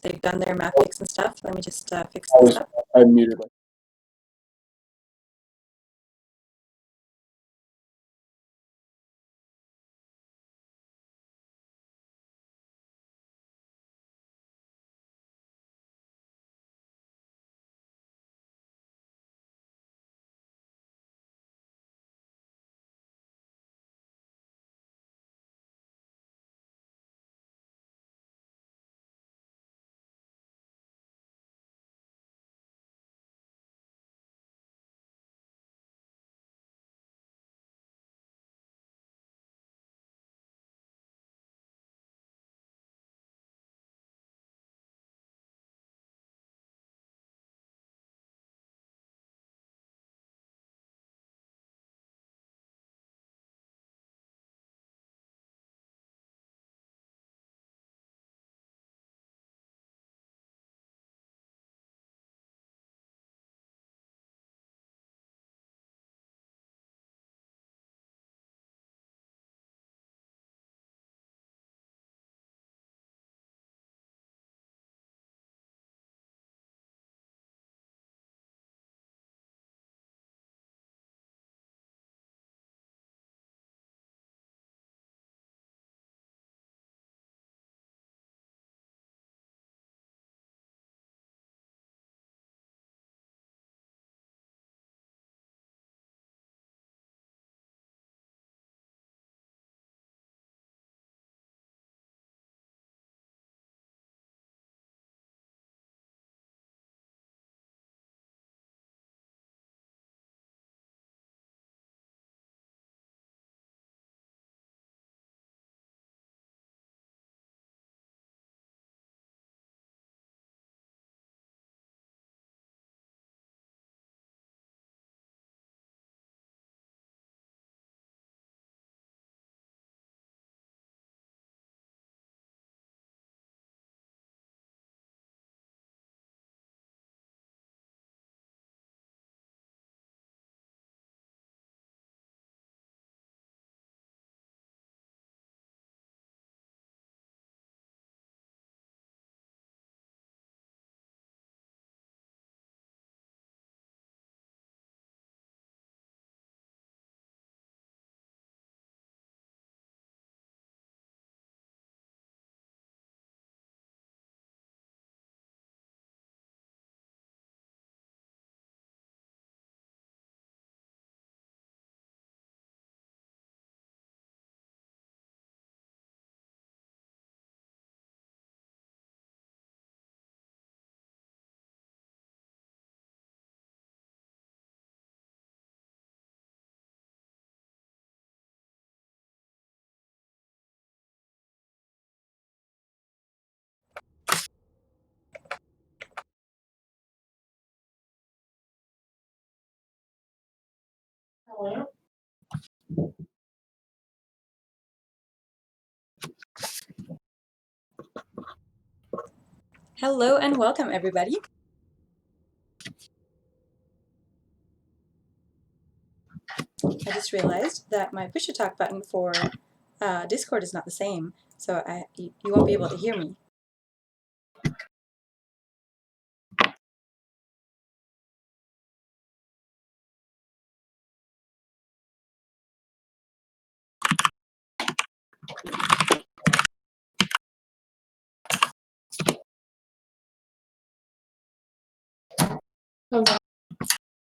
they've done their map picks and stuff. Let me just fix this up. I muted myself. Hello and welcome, everybody. I just realized that my push-to-talk button for Discord is not the same, so you won't be able to hear me.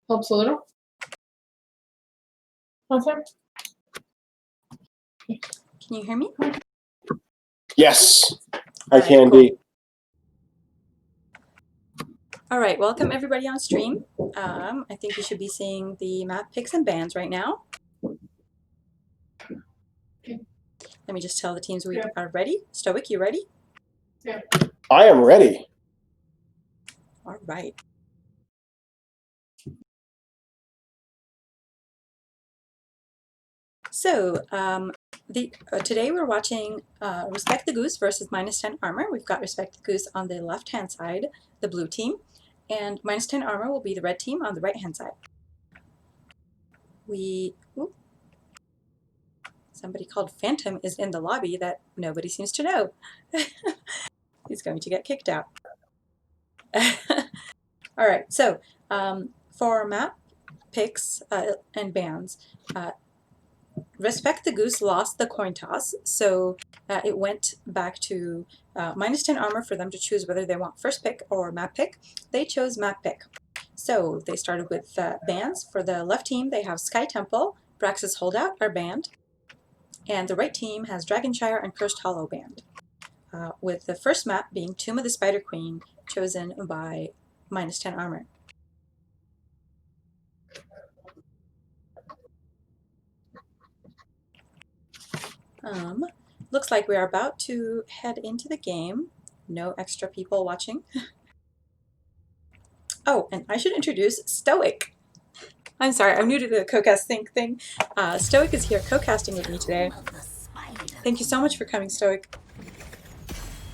Helps a little. Okay. Can you hear me? Yes, All I right, can cool. be. All right, welcome everybody on stream. I think you should be seeing the map picks and bans right now. Let me just tell the teams we are ready. Stoic, you ready? Yeah. I am ready. All right. So today we're watching Respect the Goose versus -10 armor. We've got Respect the Goose on the left-hand side, the blue team, and -10 armor will be the red team on the right-hand side. Somebody called Phantom is in the lobby that nobody seems to know. He's going to get kicked out. All right, so for map picks and bans, Respect the Goose lost the coin toss, so it went back to -10 armor for them to choose whether they want first pick or map pick. They chose map pick. So they started with bans. For the left team, they have Sky Temple, Brax's Holdout are banned, and the right team has Dragonshire and Cursed Hollow banned, with the first map being Tomb of the Spider Queen, chosen by -10 armor. Looks like we are about to head into the game. No extra people watching. Oh, and I should introduce Stoic. I'm sorry, I'm new to the CoCast Think thing. Stoic is here co-casting with me today. Thank you so much for coming, Stoic.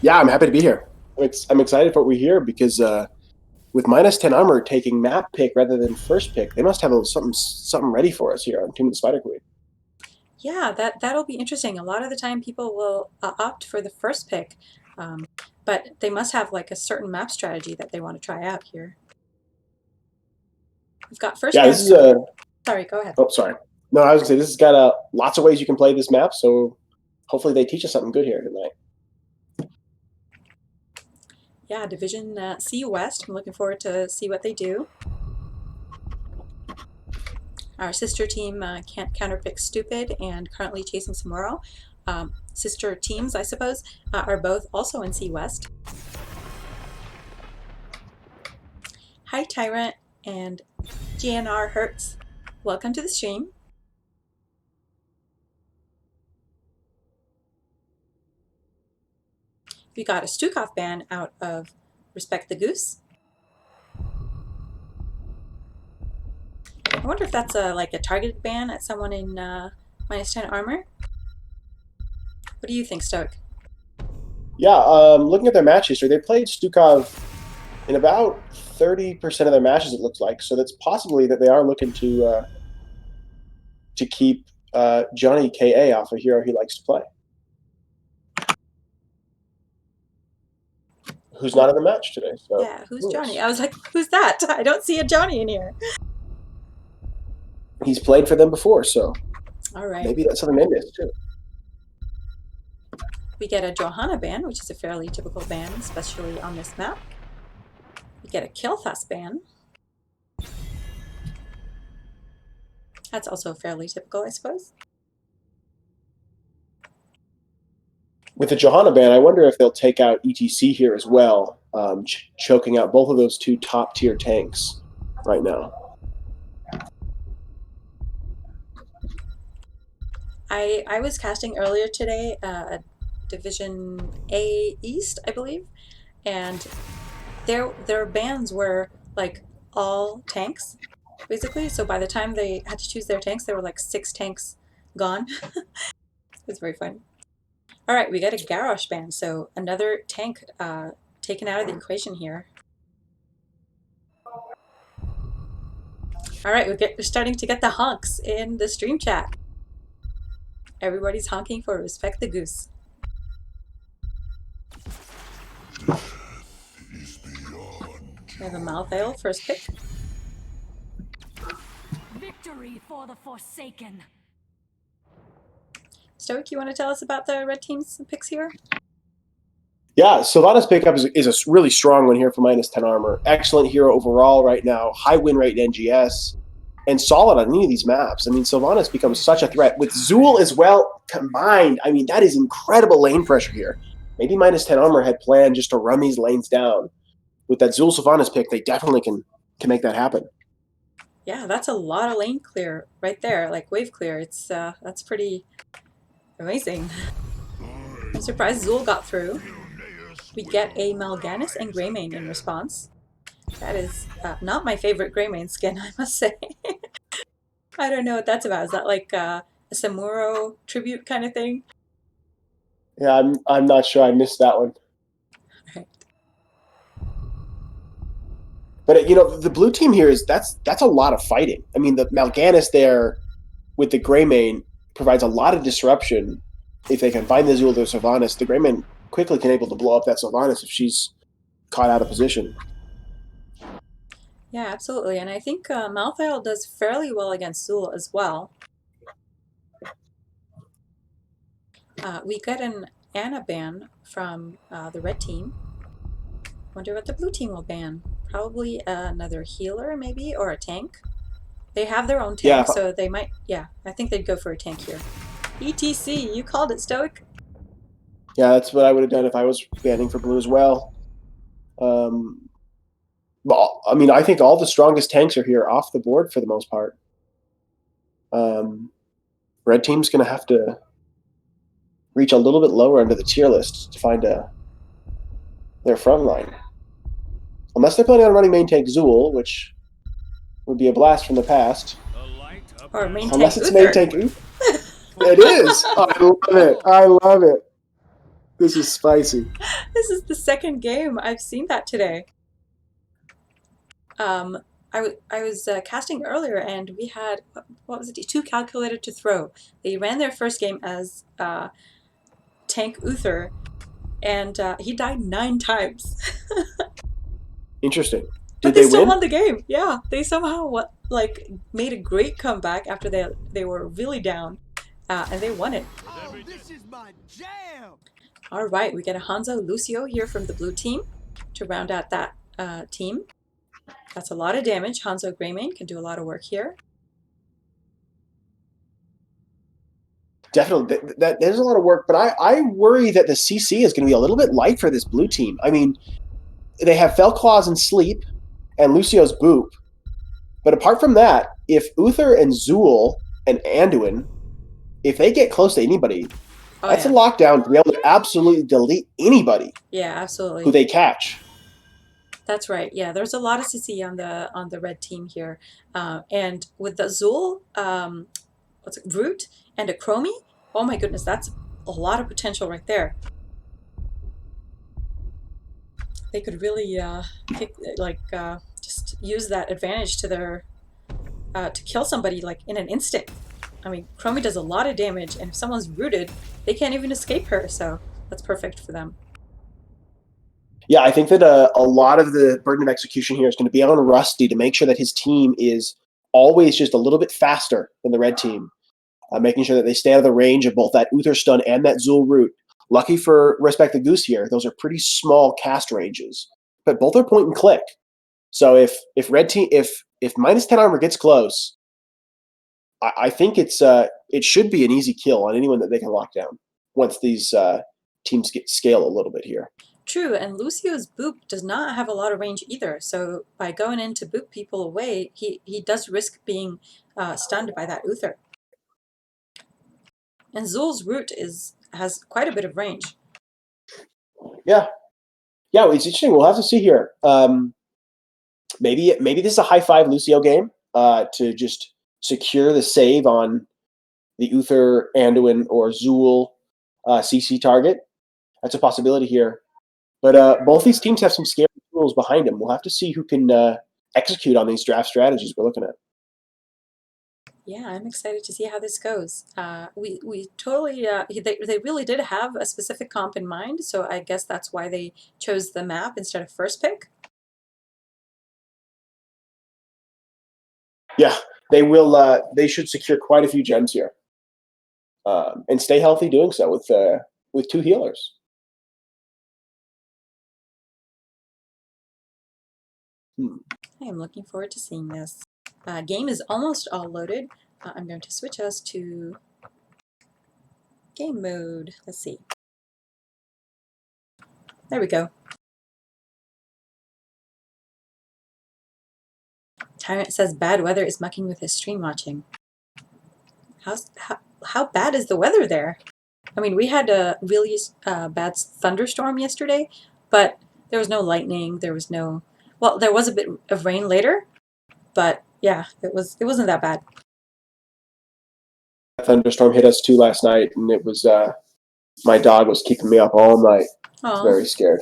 Yeah, I'm happy to be here. I'm excited for what we hear because with -10 armor taking map pick rather than first pick, they must have something ready for us here on Tomb of the Spider Queen. Yeah, that'll be interesting. A lot of the time people will opt for the first pick, but they must have like a certain map strategy that they want to try out here. We've got first. Yeah, this is a. Sorry, go ahead. Oh, sorry. No, I was gonna say this has got lots of ways you can play this map. So hopefully they teach us something good here tonight. Yeah, Division C-West. I'm looking forward to see what they do. Our sister team can't counterpick Stupid and currently chasing Samuro. Sister teams, I suppose, are both also in C-West. Hi, Tyrant and GNR Hertz. Welcome to the stream. We got a Stukov ban out of Respect the Goose. I wonder if that's like a targeted ban at someone in -10 armor. What do you think, Stoic? Yeah, looking at their match history, they played Stukov in about 30% of their matches, it looks like. So that's possibly that they are looking to keep Johnny KA off a hero he likes to play. Who's not in the match today. So yeah, who's Johnny? I was like, who's that? I don't see a Johnny in here. He's played for them before, so all right. Maybe that's something they missed too. We get a Johanna ban, which is a fairly typical ban, especially on this map. We get a Kilthas ban. That's also fairly typical, I suppose. With the Johanna ban, I wonder if they'll take out ETC here as well, choking out both of those two top-tier tanks right now. I was casting earlier today Division A East, I believe, and their bans were like all tanks, basically. So by the time they had to choose their tanks, there were like 6 tanks gone. It's very fun. All right, we got a Garrosh ban, so another tank taken out of the equation here. All right, we're starting to get the honks in the stream chat. Everybody's honking for Respect the Goose. We have a Malthael first pick. Victory for the Forsaken. Stoic, you want to tell us about the red team's picks here? Yeah, Sylvanas pickup is a really strong one here for -10 armor. Excellent hero overall right now. High win rate in NGS. And solid on any of these maps. I mean, Sylvanas becomes such a threat. With Zool as well combined, I mean, that is incredible lane pressure here. Maybe -10 armor had planned just to run these lanes down. With that Zool Sylvanas pick, they definitely can make that happen. Yeah, that's a lot of lane clear right there, like wave clear. It's that's pretty amazing. I'm surprised Zool got through. We get a Mal'Ganis and Greymane in response. That is not my favorite Greymane skin, I must say. I don't know what that's about. Is that like a Samuro tribute kind of thing? Yeah, I'm not sure. I missed that one. Right. But you know, the blue team here that's a lot of fighting. I mean, the Mal'Ganis there with the Greymane provides a lot of disruption. If they can find the Zool or Sylvanas, the Greymane quickly can able to blow up that Sylvanas if she's caught out of position. Yeah, absolutely. And I think Malthael does fairly well against Zool as well. We got an Anna ban from the red team. Wonder what the blue team will ban. Probably another healer, maybe, or a tank. They have their own Yeah, tank, so they might. Yeah, I think they'd go for a tank here. ETC, you called it, Stoic. yeah, that's what I would have done if I was banning for blue as well. Well, I mean, I think all the strongest tanks are here off the board for the most part. Red team's going to have to reach a little bit lower under the tier list to find their front line. Unless they're planning on running main tank Zool, which would be a blast from the past. Or main Unless tank it's main Uther. tank Uther. It is. I love it. I love it. This is spicy. This is the second game I've seen that today. I was casting earlier, and we had, what was it, 2 calculated to throw. They ran their first game as Tank Uther, and he died 9 times. Interesting. But Did they they still win? won the game. Yeah, they somehow made a great comeback after they were really down, and they won it. Oh, this is my jam! All right, we get a Hanzo Lucio here from the blue team to round out that team. That's a lot of damage. Hanzo Greymane can do a lot of work here. Definitely. There's a lot of work, but I worry that the CC is going to be a little bit light for this blue team. I mean, they have Felclaws and Sleep and Lucio's Boop. But apart from that, if Uther and Zool and Anduin, if they get close to anybody, that's a lockdown to be able to absolutely delete anybody Yeah, absolutely. who they catch. That's right. Yeah, there's a lot of CC on the red team here, and with the Zool, what's it, Root and a Chromie. Oh my goodness, that's a lot of potential right there. They could really just use that advantage to their to kill somebody like in an instant. I mean, Chromie does a lot of damage, and if someone's rooted, they can't even escape her. So that's perfect for them. Yeah, I think that a lot of the burden of execution here is going to be on Rusty to make sure that his team is always just a little bit faster than the red team, making sure that they stay out of the range of both that Uther stun and that Zool root. Lucky for Respect the Goose here, those are pretty small cast ranges, but both are point and click. So if red team if -10 armor gets close, I think it should be an easy kill on anyone that they can lock down once these teams get scale a little bit here. True, and Lucio's Boop does not have a lot of range either, so by going in to boop people away, he does risk being stunned by that Uther. And Zool's Root has quite a bit of range. Yeah, it's interesting. We'll have to see here. Maybe this is a high 5 Lucio game to just secure the save on the Uther, Anduin, or Zool CC target. That's a possibility here. But both these teams have some scary tools behind them. We'll have to see who can execute on these draft strategies we're looking at. Yeah, I'm excited to see how this goes. We totally they really did have a specific comp in mind, so I guess that's why they chose the map instead of first pick. Yeah, they will. They should secure quite a few gems here, and stay healthy doing so with 2 healers. I am looking forward to seeing this. Game is almost all loaded. I'm going to switch us to game mode. Let's see. There we go. Tyrant says bad weather is mucking with his stream watching. How bad is the weather there? I mean, we had a really bad thunderstorm yesterday, but there was no lightning. There was no, well, there was a bit of rain later, but yeah, it wasn't that bad. Thunderstorm hit us too last night, and it was my dog was keeping me up all night. Oh, Very scared.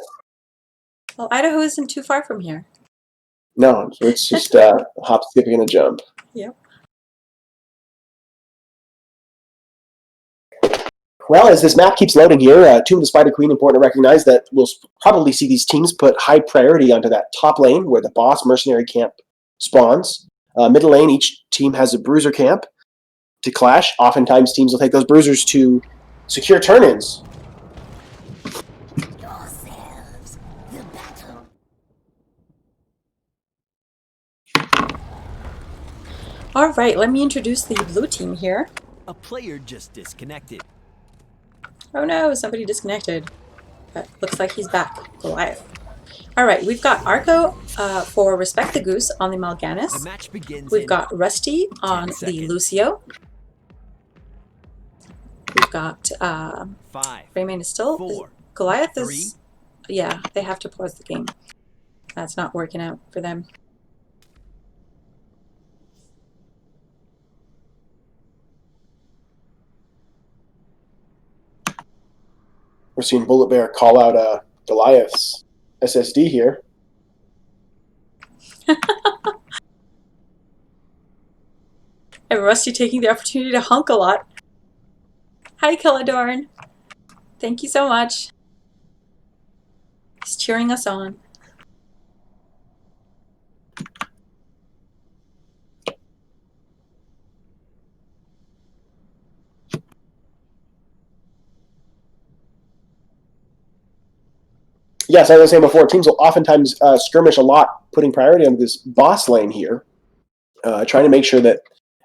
well, Idaho isn't too far from here. No, it's just hop, skipping, and a jump. Yep. Well, as this map keeps loading here, Tomb of the Spider Queen, important to recognize that we'll probably see these teams put high priority onto that top lane where the boss mercenary camp spawns. Middle lane, each team has a bruiser camp to clash. Oftentimes, teams will take those bruisers to secure turn-ins. Yourselves, the battle. All right, let me introduce the blue team here. A player just disconnected. Oh no, somebody disconnected. But looks like he's back. Goliath. All right, we've got Arco for Respect the Goose on the The Mal'Ganis. match begins. We've in got Rusty on 10 the seconds. Lucio. We've got 5, Rayman is still 4, Goliath 3. is yeah, they have to pause the game. That's not working out for them. We're seeing Bullet Bear call out Goliath's SSD here. And Rusty taking the opportunity to hunk a lot. Hi, Killadorn. Thank you so much. He's cheering us on. Yes, as I was saying before, teams will oftentimes skirmish a lot, putting priority on this boss lane here, trying to make sure that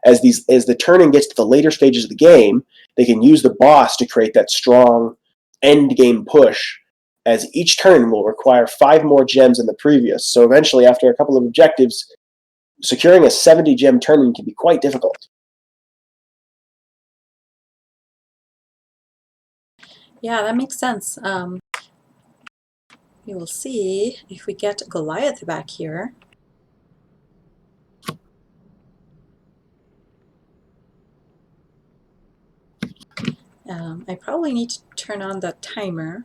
as the turn-in gets to the later stages of the game, they can use the boss to create that strong end game push, as each turn will require 5 more gems than the previous. So eventually, after a couple of objectives, securing a 70 gem turn-in can be quite difficult. Yeah, that makes sense. We will see if we get Goliath back here. I probably need to turn on the timer.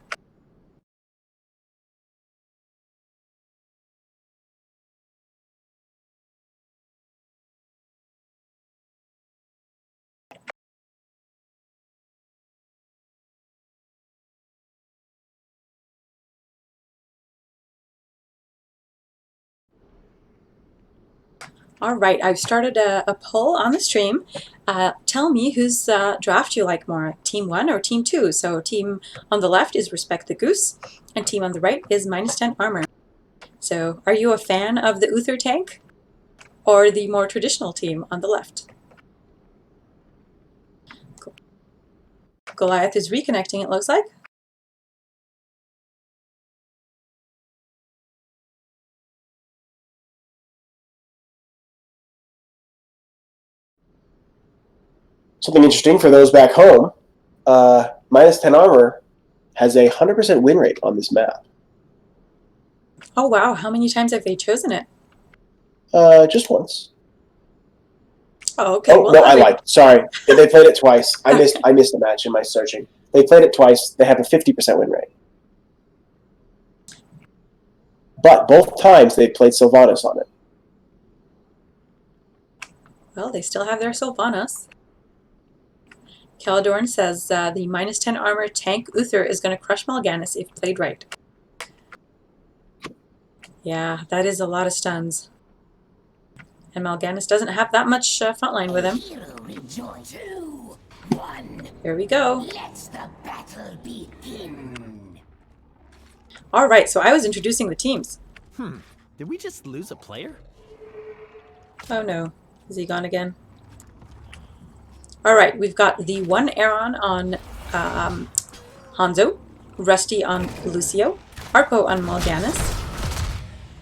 All right, I've started a poll on the stream. Tell me whose draft you like more, Team 1 or Team 2. So team on the left is Respect the Goose, and team on the right is -10 armor. So are you a fan of the Uther tank or the more traditional team on the left? Goliath is reconnecting, it looks like. Something interesting for those back home, -10 armor has a 100% win rate on this map. Oh wow, how many times have they chosen it? Just once. Oh, okay. Oh Well, no, I lied. Sorry, they played it twice. I missed the match in my searching. They played it twice. They have a 50% win rate, but both times they played Sylvanas on it. Well, they still have their Sylvanas. Calidorn says the -10 armor tank Uther is going to crush Mal'Ganis if played right. Yeah, that is a lot of stuns. And Mal'Ganis doesn't have that much frontline with him. Rejoice. 2, 1. Here we go. Let the battle begin. All right, so I was introducing the teams. Did we just lose a player? Oh no, is he gone again? All right, we've got the one Aaron on Hanzo, Rusty on Lucio, Arco on Mal'Ganis,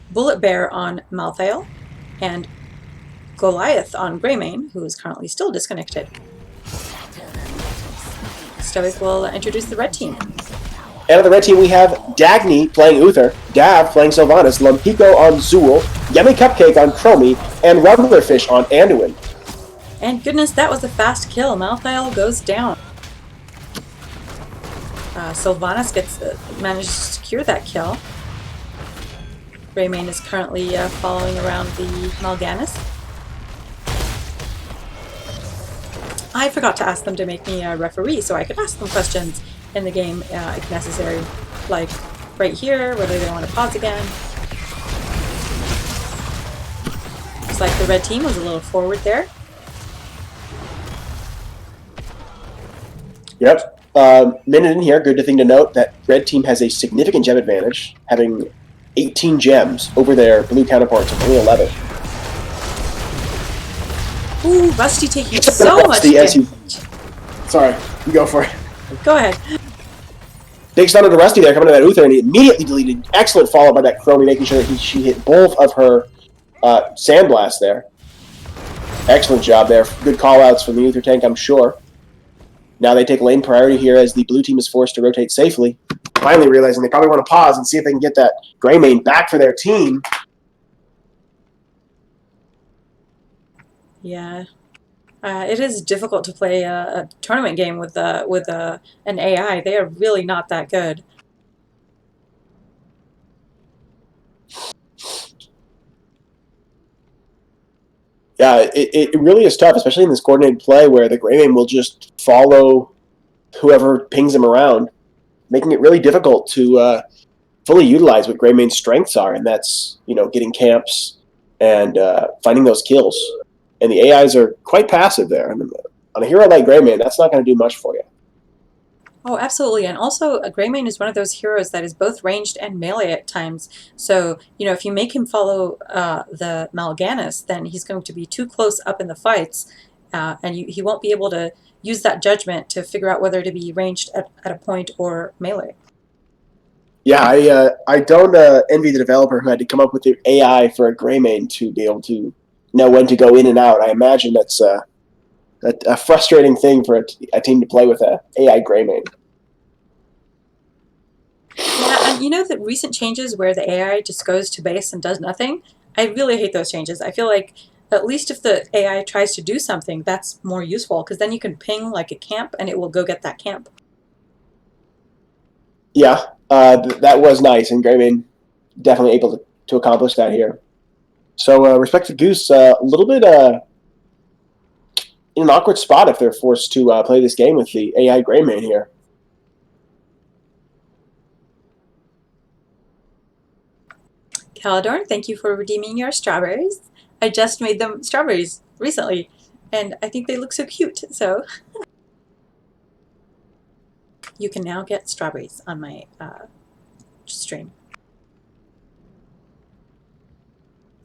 Bullet Bear on Malthael, and Goliath on Greymane, who is currently still disconnected. Stoic will introduce the red team. And on the red team, we have Dagny playing Uther, Dav playing Sylvanas, Lumpico on Zool, Yummy Cupcake on Chromie, and Rumblerfish on Anduin. And goodness, that was a fast kill. Malthael goes down. Sylvanas manages to secure that kill. Greymane is currently following around the Mal'Ganis. I forgot to ask them to make me a referee so I could ask them questions in the game if necessary. Like right here, whether they want to pause again. Looks like the red team was a little forward there. Yep. Minute in here, good thing to note that red team has a significant gem advantage, having 18 gems over their blue counterparts of only 11. Ooh, Rusty taking so much Rusty, as damage. Sorry, you go for it. Go ahead. Big stun to Rusty there coming to that Uther, and he immediately deleted. Excellent follow by that Chromie, making sure that she hit both of her Sandblast there. Excellent job there. Good call-outs from the Uther tank, I'm sure. Now they take lane priority here as the blue team is forced to rotate safely. Finally realizing they probably want to pause and see if they can get that Greymane back for their team. Yeah. It is difficult to play a tournament game with an AI. They are really not that good. Yeah, it really is tough, especially in this coordinated play where the Greymane will just follow whoever pings him around, making it really difficult to fully utilize what Greymane's strengths are, and that's, getting camps and finding those kills. And the AIs are quite passive there. I mean, on a hero like Greymane, that's not going to do much for you. Oh, absolutely. And also, a Greymane is one of those heroes that is both ranged and melee at times. So, if you make him follow the Mal'Ganis, then he's going to be too close up in the fights, and he won't be able to use that judgment to figure out whether to be ranged at a point or melee. Yeah, I don't envy the developer who had to come up with the AI for a Greymane to be able to know when to go in and out. I imagine that's a frustrating thing for a team to play with a AI Greymane. Yeah, and the recent changes where the AI just goes to base and does nothing, I really hate those changes. I feel like at least if the AI tries to do something, that's more useful, because then you can ping like a camp and it will go get that camp. Yeah, that was nice, and Greymane definitely able to accomplish that here. So, respect to Goose, a little bit in an awkward spot if they're forced to play this game with the AI Greymane here. Caladorn, thank you for redeeming your strawberries. I just made them strawberries recently, and I think they look so cute, so you can now get strawberries on my stream.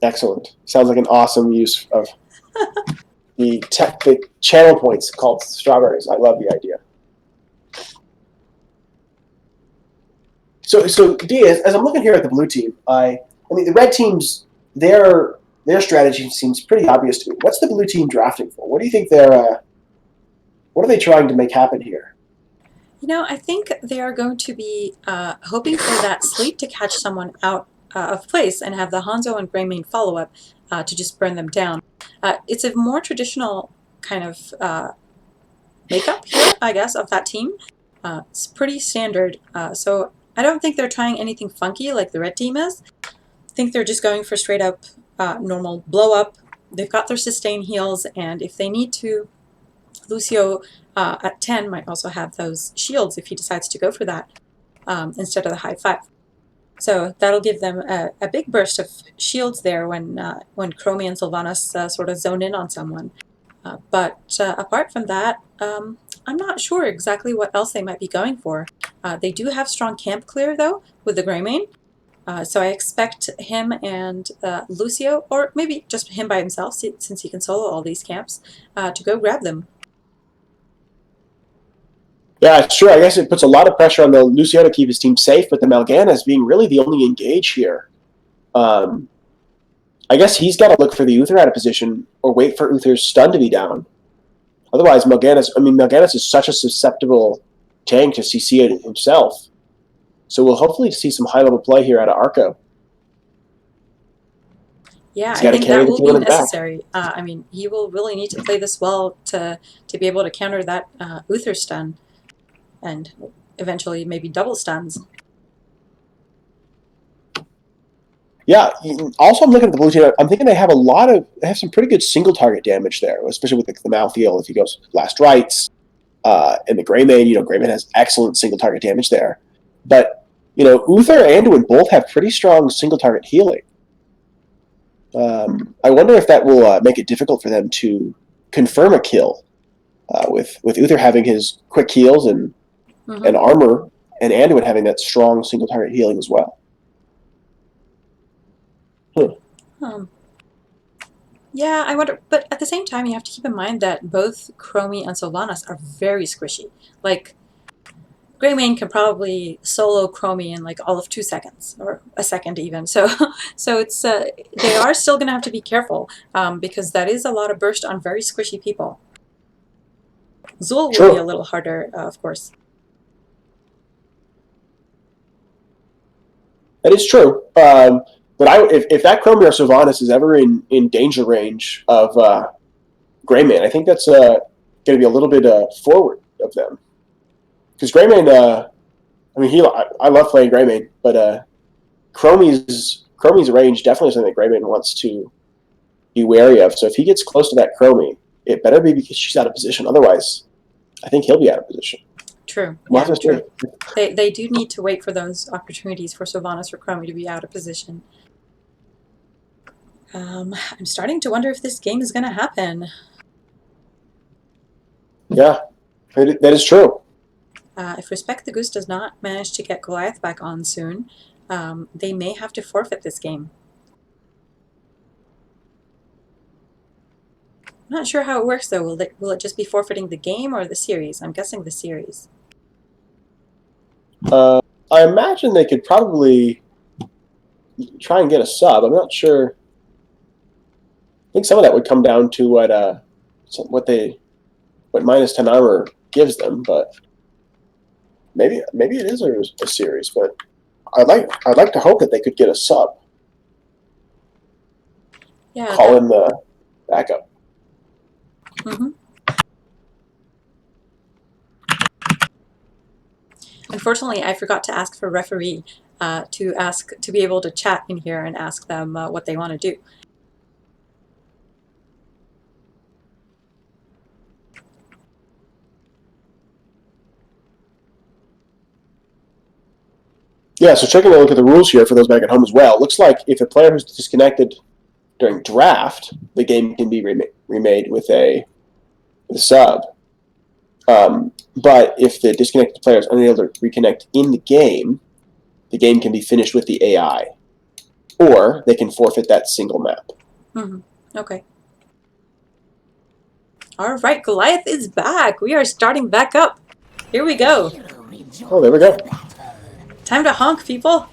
Excellent. Sounds like an awesome use of the channel points called strawberries. I love the idea. So D, as I'm looking here at the blue team, I mean the red team's their strategy seems pretty obvious to me. What's the blue team drafting for? What do you think what are they trying to make happen here? I think they are going to be hoping for that sleep to catch someone out of place and have the Hanzo and Greymane follow up to just burn them down. It's a more traditional kind of makeup here, I guess, of that team. It's pretty standard, so I don't think they're trying anything funky like the red team is. I think they're just going for straight up normal blow up. They've got their sustain heals, and if they need to, Lucio at 10 might also have those shields if he decides to go for that instead of the high 5. So that'll give them a big burst of shields there when Chromie and Sylvanas sort of zone in on someone. But apart from that, I'm not sure exactly what else they might be going for. They do have strong camp clear, though, with the Greymane. So I expect him and Lucio, or maybe just him by himself, since he can solo all these camps, to go grab them. Yeah, sure. I guess it puts a lot of pressure on the Lucio to keep his team safe, but the Mal'Ganis being really the only engage here. I guess he's got to look for the Uther out of position or wait for Uther's stun to be down. Otherwise, Mal'Ganis is such a susceptible tank to CC it himself. So we'll hopefully see some high-level play here out of Arco. Yeah, I think that will be necessary. He will really need to play this well to be able to counter that Uther stun and eventually maybe double stuns. Yeah. Also, I'm looking at the blue team. I'm thinking they have some pretty good single target damage there, especially with the Malthael if he goes last rites. And the Greymane, Greymane has excellent single target damage there. But, Uther and Anduin both have pretty strong single target healing. I wonder if that will make it difficult for them to confirm a kill with Uther having his quick heals and armor, and Anduin having that strong single target healing as well. Yeah, I wonder, but at the same time, you have to keep in mind that both Chromie and Sylvanas are very squishy. Like, Greymane can probably solo Chromie in like all of 2 seconds, or a second even. So, it's they are still going to have to be careful because that is a lot of burst on very squishy people. Zul will be a little harder, of course. That is true. But if that Chromie or Sylvanas is ever in danger range of Greymane, I think that's going to be a little bit forward of them. Because Greymane, I love playing Greymane, but Chromie's range definitely something that Greymane wants to be wary of. So if he gets close to that Chromie, it better be because she's out of position. Otherwise, I think he'll be out of position. True. We'll Yeah, true. They do need to wait for those opportunities for Sylvanas or Chromie to be out of position. I'm starting to wonder if this game is going to happen. Yeah, that is true. If Respect the Goose does not manage to get Goliath back on soon, they may have to forfeit this game. I'm not sure how it works though. Will it just be forfeiting the game or the series? I'm guessing the series. I imagine they could probably try and get a sub. I'm not sure. I think some of that would come down to what minus 10 armor gives them, but maybe it is a series. But I'd like to hope that they could get a sub. Yeah. Call in the backup. Unfortunately, I forgot to ask for referee to be able to chat in here and ask them what they want to do. Yeah, so taking a look at the rules here for those back at home as well. It looks like if a player who's disconnected during draft, the game can be remade with a sub. But if the disconnected player is unable to reconnect in the game can be finished with the AI. Or they can forfeit that single map. Okay. All right, Goliath is back. We are starting back up. Here we go. Oh, there we go. Time to honk, people.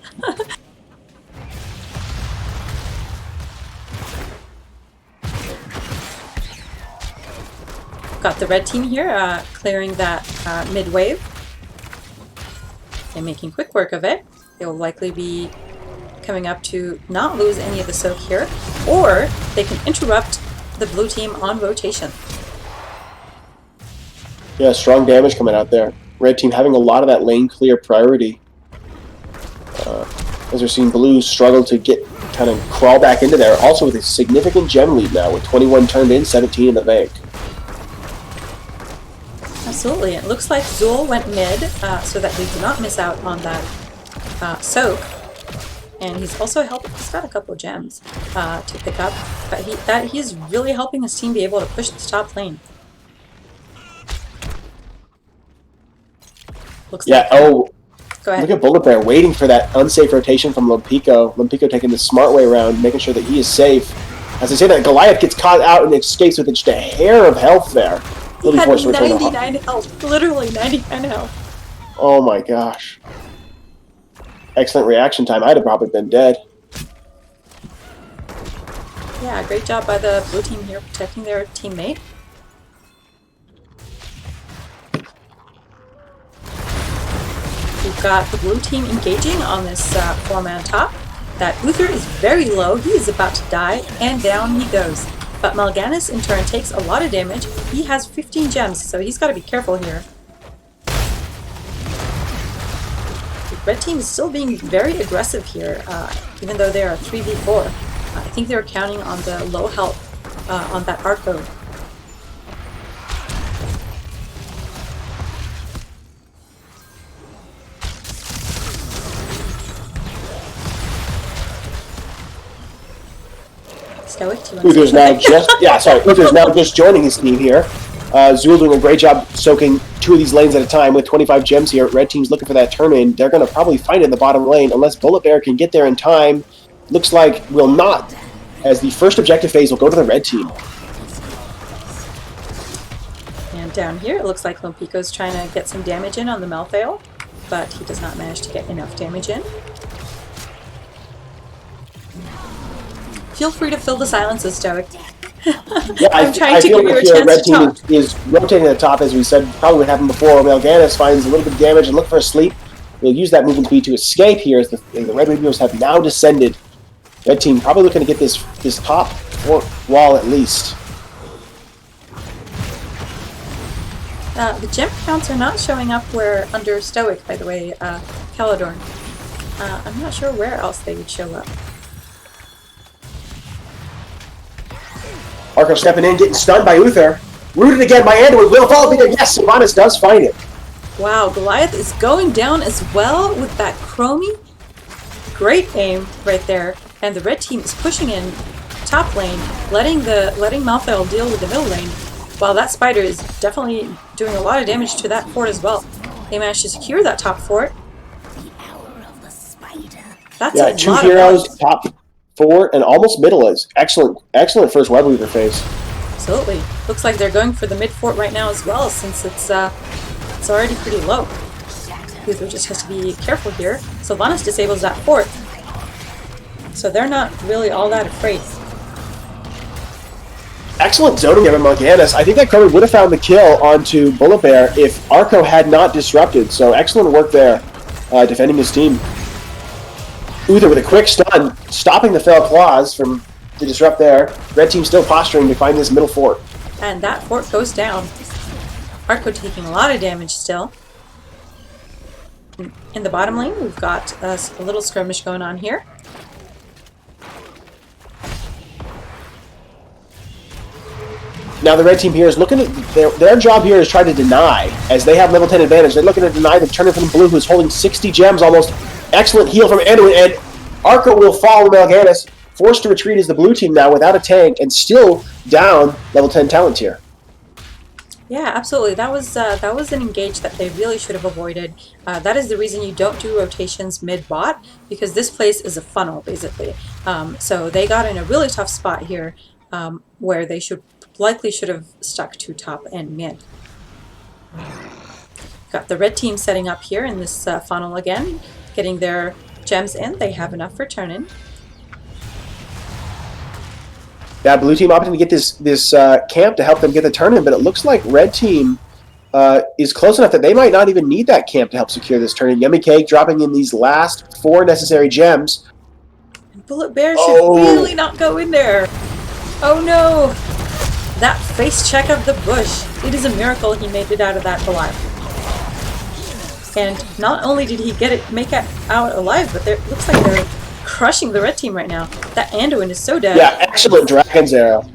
Got the red team here clearing that mid wave. They're making quick work of it. They'll likely be coming up to not lose any of the soak here, or they can interrupt the blue team on rotation. Yeah, strong damage coming out there. Red team having a lot of that lane clear priority. As we're seeing blue struggle to kind of crawl back into there. Also with a significant gem lead now, with 21 turned in, 17 in the bank. Absolutely. It looks like Zul went mid so that we do not miss out on that soak. And he's also he's got a couple of gems to pick up. But he's really helping his team be able to push the top lane. Looks like... Oh, go ahead. Look at Bullet Bear waiting for that unsafe rotation from Lompico. Lompico taking the smart way around, making sure that he is safe. As I say that, Goliath gets caught out and escapes with just a hair of health there. He had 99 health. Literally 99 health. Oh my gosh. Excellent reaction time. I'd have probably been dead. Yeah, great job by the blue team here protecting their teammate. We've got the blue team engaging on this 4-man top. That Uther is very low. He is about to die, and down he goes. But Mal'Ganis, in turn, takes a lot of damage. He has 15 gems, so he's got to be careful here. The red team is still being very aggressive here, even though they are 3v4. I think they're counting on the low health on that Arco. Stoic, do you want to Uther's say now just Uther's now just joining his team here. Zool doing a great job soaking 2 of these lanes at a time with 25 gems here. Red team's looking for that turn in. They're going to probably find it in the bottom lane unless Bullet Bear can get there in time. Looks like will not, as the first objective phase will go to the red team. And down here, it looks like Lompico's trying to get some damage in on the Malthael, but he does not manage to get enough damage in. Feel free to fill the silences, Stoic. Yeah, I'm trying to feel give you a like chance red to team talk. is rotating at the top, as we said, probably would happen before. Mal'Ganis finds a little bit of damage and look for a sleep. We'll use that movement speed to escape here as the Red Rapiers have now descended. Red team probably looking to get this top wall at least. The gem counts are not showing up where under Stoic, by the way, Caledorn. I'm not sure where else they would show up. Arco stepping in, getting stunned by Uther. Rooted again by Anduin. Will follow me there. Yes, Sylvanas does find it. Wow, Goliath is going down as well with that Chromie. Great aim right there. And the red team is pushing in top lane, letting Malthael deal with the middle lane, while that spider is definitely doing a lot of damage to that fort as well. They managed to secure that top fort. That's Yeah, a 2 lot heroes, of top fort, and almost middle is excellent first Web Weaver phase. Absolutely. Looks like they're going for the mid fort right now as well, since it's already pretty low. Uther just has to be careful here. Sylvanas disables that fort, so they're not really all that afraid. Excellent zoning there by Mal'Ganis. I think that Chromie would have found the kill onto Bullet Bear if Arco had not disrupted. So excellent work there, defending his team. Uther with a quick stun, stopping the Fell Claws from the disrupt there. Red team still posturing to find this middle fort. And that fort goes down. Arco taking a lot of damage still. In the bottom lane, we've got a little skirmish going on here. Now the red team here is looking at their job here is trying to deny, as they have level 10 advantage. They're looking to deny the turner from blue, who's holding 60 gems almost. Excellent heal from Anduin, and Arco will fall to Mal'Ganis, forced to retreat as the blue team now without a tank and still down level 10 talent tier. Yeah, absolutely. That was an engage that they really should have avoided. That is the reason you don't do rotations mid-bot, because this place is a funnel, basically. So they got in a really tough spot here, where they likely should have stuck to top and mid. Got the red team setting up here in this funnel again, getting their gems in. They have enough for turn-in. That blue team opting to get this camp to help them get the turn-in, but it looks like red team is close enough that they might not even need that camp to help secure this turn-in. Yummy Cake dropping in these last 4 necessary gems. And Bullet Bear should really not go in there. Oh no! That face check of the bush. It is a miracle he made it out of that alive. And not only did he make it out alive, but it looks like they're crushing the red team right now. That Anduin is so dead. Yeah, excellent Dragon's Arrow.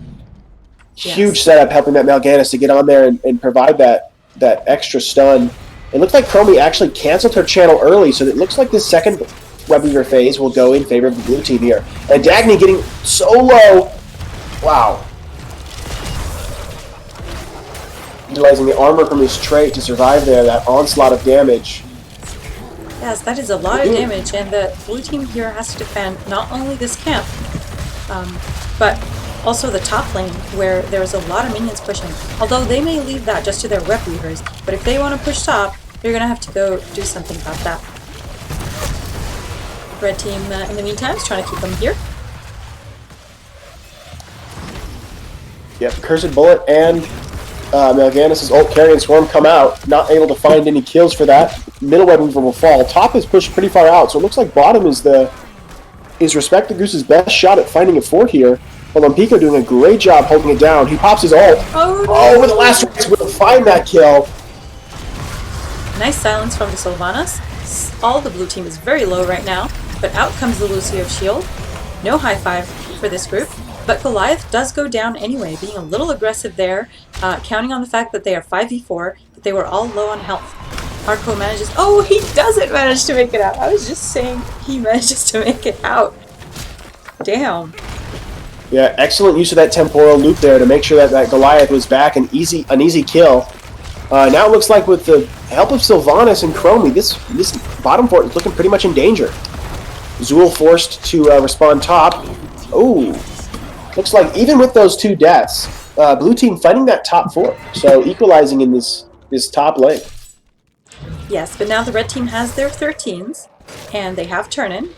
Yes. Huge setup helping that Mal'Ganis to get on there and provide that extra stun. It looks like Chromie actually canceled her channel early, so it looks like this second Web Weaver phase will go in favor of the blue team here. And Dagny getting so low. Wow. Utilizing the armor from his trait to survive there, that onslaught of damage. Yes, that is a lot of damage, and the blue team here has to defend not only this camp, but also the top lane, where there's a lot of minions pushing. Although they may leave that just to their Web Weavers, but if they want to push top, they're going to have to go do something about that. Red team, in the meantime, is trying to keep them here. Yep, Cursed Bullet and Mal'Ganis' ult carry and swarm come out, not able to find any kills for that. Middle Web Weaver will fall. Top is pushed pretty far out, so it looks like bottom is Respect the Goose's best shot at finding a fort here. But Lompico doing a great job holding it down. He pops his ult. Oh, with the last race, will find that kill. Nice silence from the Sylvanas. All the blue team is very low right now, but out comes the Lucio shield. No high five for this group. But Goliath does go down anyway, being a little aggressive there, counting on the fact that they are 5v4, but they were all low on health. Arco manages... Oh, he doesn't manage to make it out! I was just saying he manages to make it out. Damn. Yeah, excellent use of that temporal loop there to make sure that that Goliath was back, an easy kill. Now it looks like with the help of Sylvanas and Chromie, this bottom fort is looking pretty much in danger. Zool forced to respond top. Oh, looks like even with those 2 deaths, blue team fighting that top fort, so equalizing in this top lane. Yes, but now the red team has their 13s, and they have turn-in,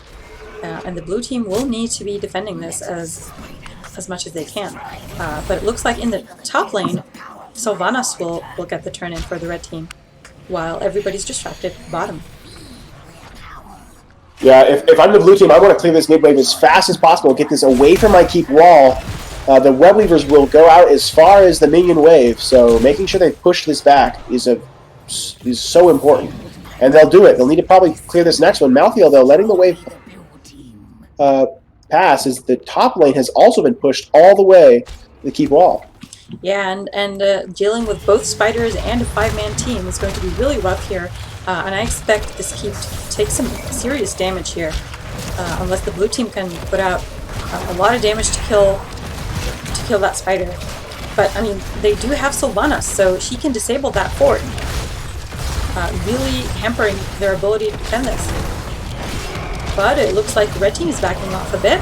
and the blue team will need to be defending this as much as they can. But it looks like in the top lane, Sylvanas will get the turn-in for the red team, while everybody's distracted bottom. Yeah, if I'm the blue team, I want to clear this mid wave as fast as possible, get this away from my keep wall. The web weavers will go out as far as the minion wave, so making sure they push this back is so important. And they'll do it. They'll need to probably clear this next one. Malthael, though, letting the wave pass as the top lane has also been pushed all the way to the keep wall. Yeah, and dealing with both spiders and a 5-man team is going to be really rough here, and I expect this keep to take some serious damage here, unless the blue team can put out a lot of damage to kill that spider. But I mean, they do have Sylvanas, so she can disable that fort, really hampering their ability to defend this. But it looks like the red team is backing off a bit.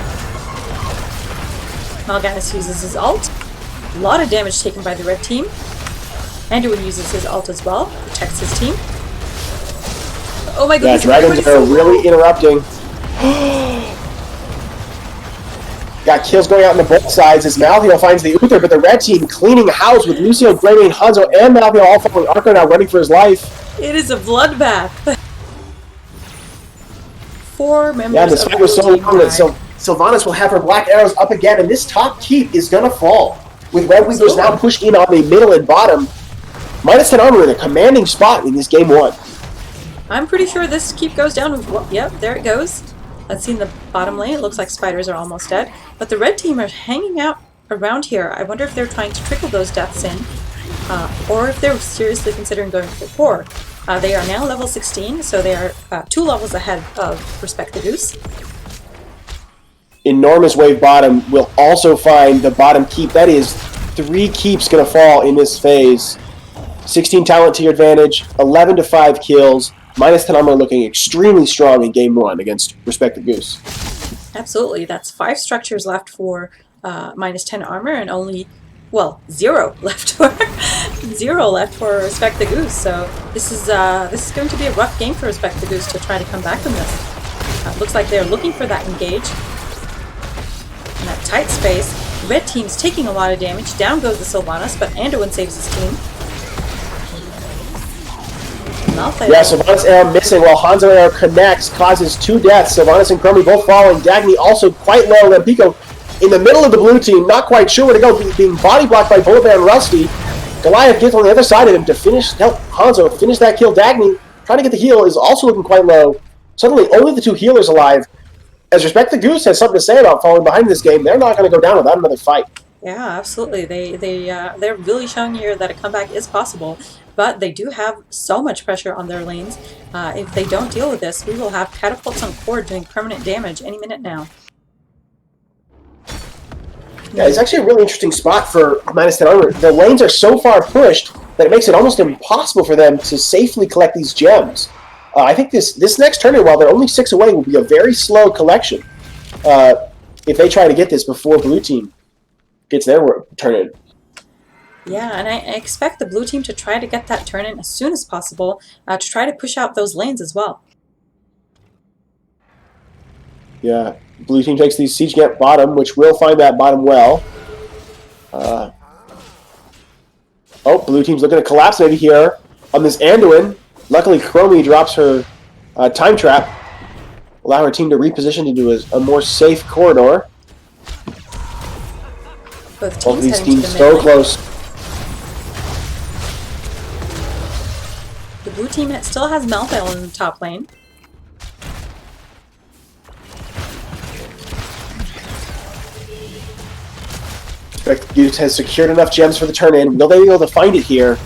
Mal'Ganis uses his ult. A lot of damage taken by the red team. Anduin uses his ult as well, protects his team. Oh my goodness! Yeah, dragons are really interrupting. Got kills going out on both sides as Malthael finds the Uther, but the red team cleaning house with Lucio, Greymane, Hanzo, and Malthael all following Arco now running for his life. It is a bloodbath. 4 members yeah, this of fight was the so team long that died. Sylvanas will have her black arrows up again, and this top keep is gonna fall. With Red Weavers now pushed in on the middle and bottom, -10 armor in a commanding spot in this game 1. I'm pretty sure this keep goes down. Well, yep, there it goes. Let's see in the bottom lane. It looks like spiders are almost dead. But the red team are hanging out around here. I wonder if they're trying to trickle those deaths in, or if they're seriously considering going for core. They are now level 16, so they are 2 levels ahead of Respect the Goose. Enormous wave bottom will also find the bottom keep. That is 3 keeps going to fall in this phase. 16 talent to your advantage, 11 to 5 kills. -10 armor looking extremely strong in game 1 against Respect the Goose. Absolutely, that's 5 structures left for -10 armor, and only, well, 0 left for 0 left for Respect the Goose. So this is going to be a rough game for Respect the Goose to try to come back from this. Looks like they're looking for that engage in that tight space. Red team's taking a lot of damage. Down goes the Sylvanas, but Anduin saves his team. Yeah, Sylvanas' arrow missing while Hanzo arrow connects, causes 2 deaths. Sylvanas and Chromie both falling. Dagny also quite low. Lampico in the middle of the blue team, not quite sure where to go, being body blocked by Bullet and Rusty. Goliath gets on the other side of him to help Hanzo finish that kill. Dagny, trying to get the heal, is also looking quite low. Suddenly, only the 2 healers alive. As Respect the Goose has something to say about falling behind this game, they're not going to go down without another fight. Yeah, absolutely. They're really showing here that a comeback is possible, but they do have so much pressure on their lanes. If they don't deal with this, we will have catapults on core doing permanent damage any minute now. Yeah, it's actually a really interesting spot for -10 armor. The lanes are so far pushed that it makes it almost impossible for them to safely collect these gems. I think this next tournament, while they're only 6 away, will be a very slow collection if they try to get this before blue team gets their turn-in. Yeah, and I expect the blue team to try to get that turn-in as soon as possible to try to push out those lanes as well. Yeah, blue team takes the siege camp bottom, which will find that bottom well. Blue team's looking to collapse maybe here on this Anduin. Luckily, Chromie drops her time trap, allow her team to reposition into a more safe corridor. Both Both of these heading to teams the so mid lane. close. The blue team still has Malthael in the top lane. Goose has secured enough gems for the turn-in. Will they be able to find it here?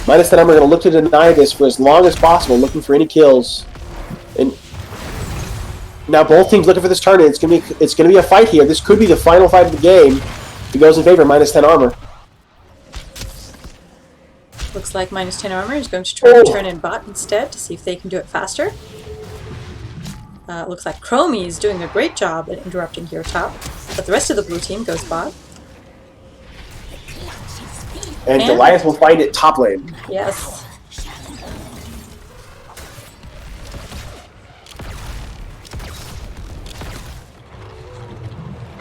-10 armor are going to look to deny this for as long as possible, looking for any kills. And Now both teams looking for this turn. It's gonna be a fight here. This could be the final fight of the game. It goes in favor of -10 armor. Looks like -10 armor is going to try to turn in bot instead to see if they can do it faster. Looks like Chromie is doing a great job at interrupting here top, but the rest of the blue team goes bot. And Goliath will find it top lane. Yes.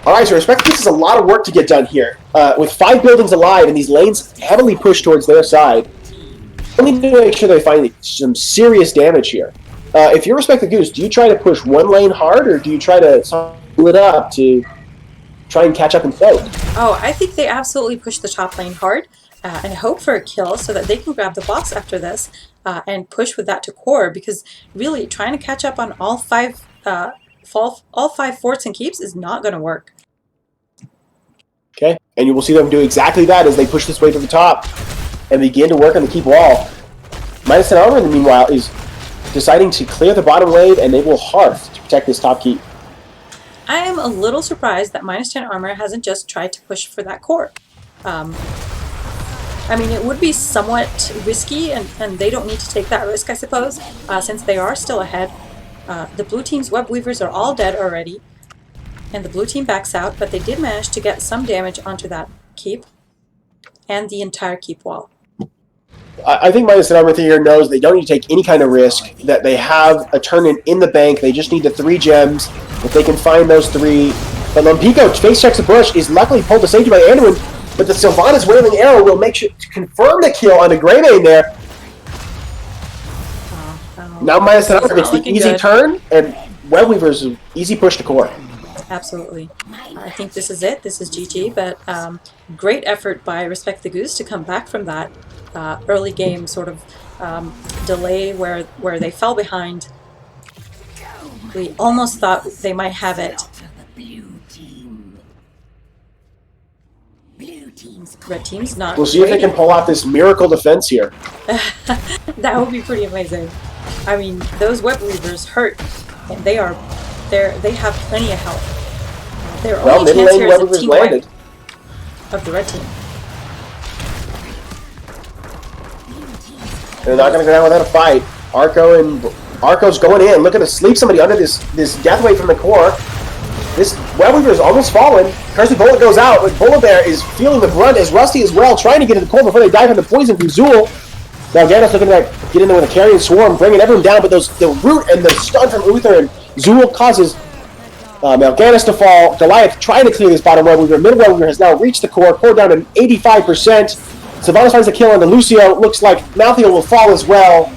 Alright, so respect this is a lot of work to get done here. With 5 buildings alive and these lanes heavily pushed towards their side, we need to make sure they find some serious damage here. If you're Respect the Goose, do you try to push one lane hard, or do you try to split up to try and catch up and fight? Oh, I think they absolutely push the top lane hard and hope for a kill so that they can grab the boss after this and push with that to core, because really trying to catch up on all five forts and keeps is not going to work. Okay, and you will see them do exactly that as they push this way to the top and begin to work on the keep wall. -10 armor, in the meanwhile, is deciding to clear the bottom wave and enable Hearth to protect this top keep. I am a little surprised that -10 armor hasn't just tried to push for that core. I mean, it would be somewhat risky, and they don't need to take that risk, I suppose, since they are still ahead. The blue team's web weavers are all dead already, and the blue team backs out, but they did manage to get some damage onto that keep and the entire keep wall. I think -10 armor here knows they don't need to take any kind of risk, that they have a turn in the bank. They just need the 3 gems. If they can find those 3. But Lumpico face checks the bush, is luckily pulled to safety by Anduin, but the Sylvanas Wailing Arrow will make sure to confirm the kill on the Greymane there. Now -10 armor gets the easy turn, and Web Weaver's easy push to core. Absolutely. I think this is it. This is GG, but great effort by Respect the Goose to come back from that early game sort of delay where they fell behind. We almost thought they might have it. Red team's not. We'll see if they can pull off this miracle defense here. That would be pretty amazing. I mean, those web weavers hurt, and they have plenty of health. Their only chance here is a team wipe of the red team. They're not going to go down without a fight. Arco's going in, looking to sleep somebody under this death wave from the core. This Web Weaver is almost fallen. Cursey Bullet goes out, but Bullet Bear is feeling the brunt, as Rusty as well, trying to get to the core before they die from the poison from Zool. Now Gandalf's looking to get in there with a carrying swarm, bringing everyone down, but the root and the stun from Uther and Zool causes Mal'Ganis to fall. Goliath trying to clear this bottom Web Weaver. Mid Web Weaver has now reached the core down to 85%. Sylvanas finds a kill on the Lucio. Looks like Malthael will fall as well.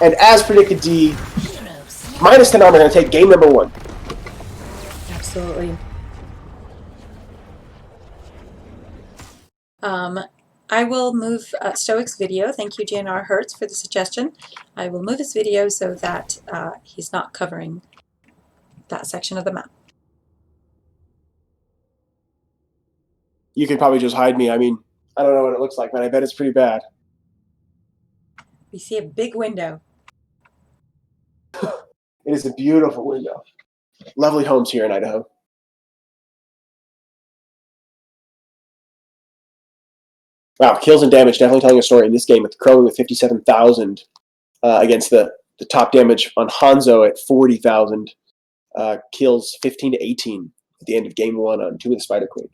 And as predicted, D, -10 armor going to take game number 1. Absolutely. I will move Stoic's video. Thank you, JNR Hertz, for the suggestion. I will move his video so that he's not covering that section of the map. You could probably just hide me. I mean, I don't know what it looks like, but I bet it's pretty bad. We see a big window. It is a beautiful window. Lovely homes here in Idaho. Wow, kills and damage definitely telling a story in this game, with Crow with 57,000 against the top damage on Hanzo at 40,000. Kills 15 to 18 at the end of game 1 on 2 of the Spider Queen.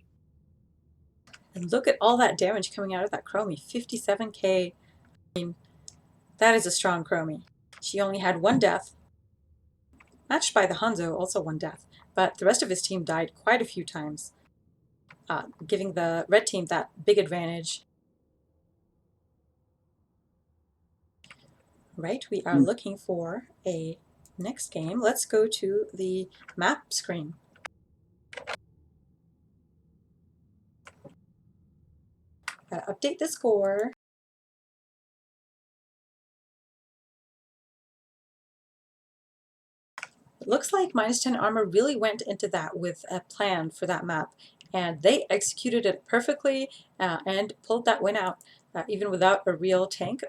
And look at all that damage coming out of that Chromie. 57k. I mean, that is a strong Chromie. She only had 1 death, matched by the Hanzo, also 1 death. But the rest of his team died quite a few times, giving the red team that big advantage. Right, we are looking for a next game. Let's go to the map screen. Gotta update the score. It looks like -10 armor really went into that with a plan for that map, and they executed it perfectly and pulled that win out, even without a real tank,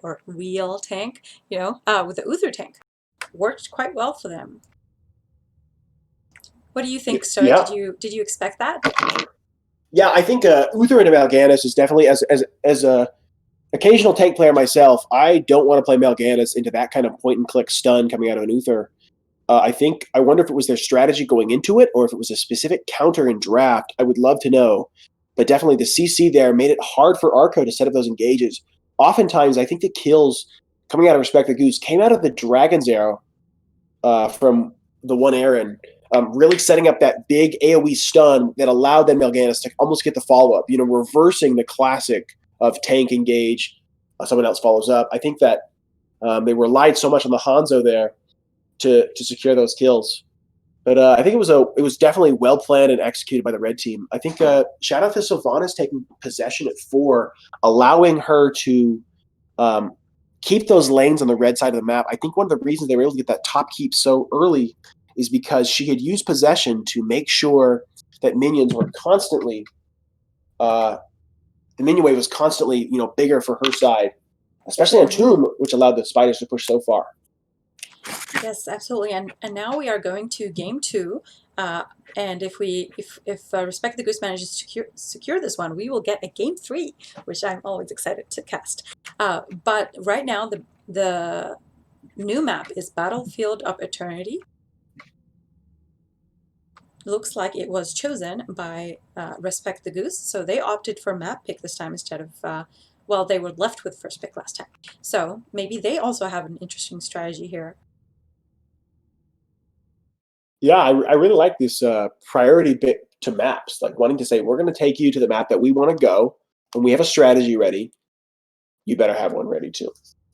you know, with the Uther tank. Worked quite well for them. What do you think, Sir? Yeah. Did you expect that? Yeah, I think Uther and Mal'Ganis is definitely as a occasional tank player myself. I don't want to play Mal'Ganis into that kind of point and click stun coming out of an Uther. I wonder if it was their strategy going into it or if it was a specific counter in draft. I would love to know. But definitely the CC there made it hard for Arco to set up those engages. Oftentimes, I think the kills coming out of Respect the Goose came out of the Dragon's Arrow from the one Aaron, really setting up that big AoE stun that allowed then Mal'Ganis to almost get the follow-up, reversing the classic of tank engage, someone else follows up. I think that they relied so much on the Hanzo there to secure those kills. But I think it was definitely well planned and executed by the red team. I think shout out to Sylvanas taking possession at 4, allowing her to keep those lanes on the red side of the map. I think one of the reasons they were able to get that top keep so early is because she had used possession to make sure that minions were constantly the minion wave was constantly bigger for her side, especially on Tomb, which allowed the spiders to push so far. Yes, absolutely. And now we are going to game 2. And if Respect the Goose manages to secure this one, we will get a game 3, which I'm always excited to cast. But right now, the new map is Battlefield of Eternity. Looks like it was chosen by Respect the Goose, so they opted for map pick this time instead of well, they were left with first pick last time. So maybe they also have an interesting strategy here. Yeah, I really like this priority bit to maps, like wanting to say, we're going to take you to the map that we want to go, and we have a strategy ready. You better have one ready too.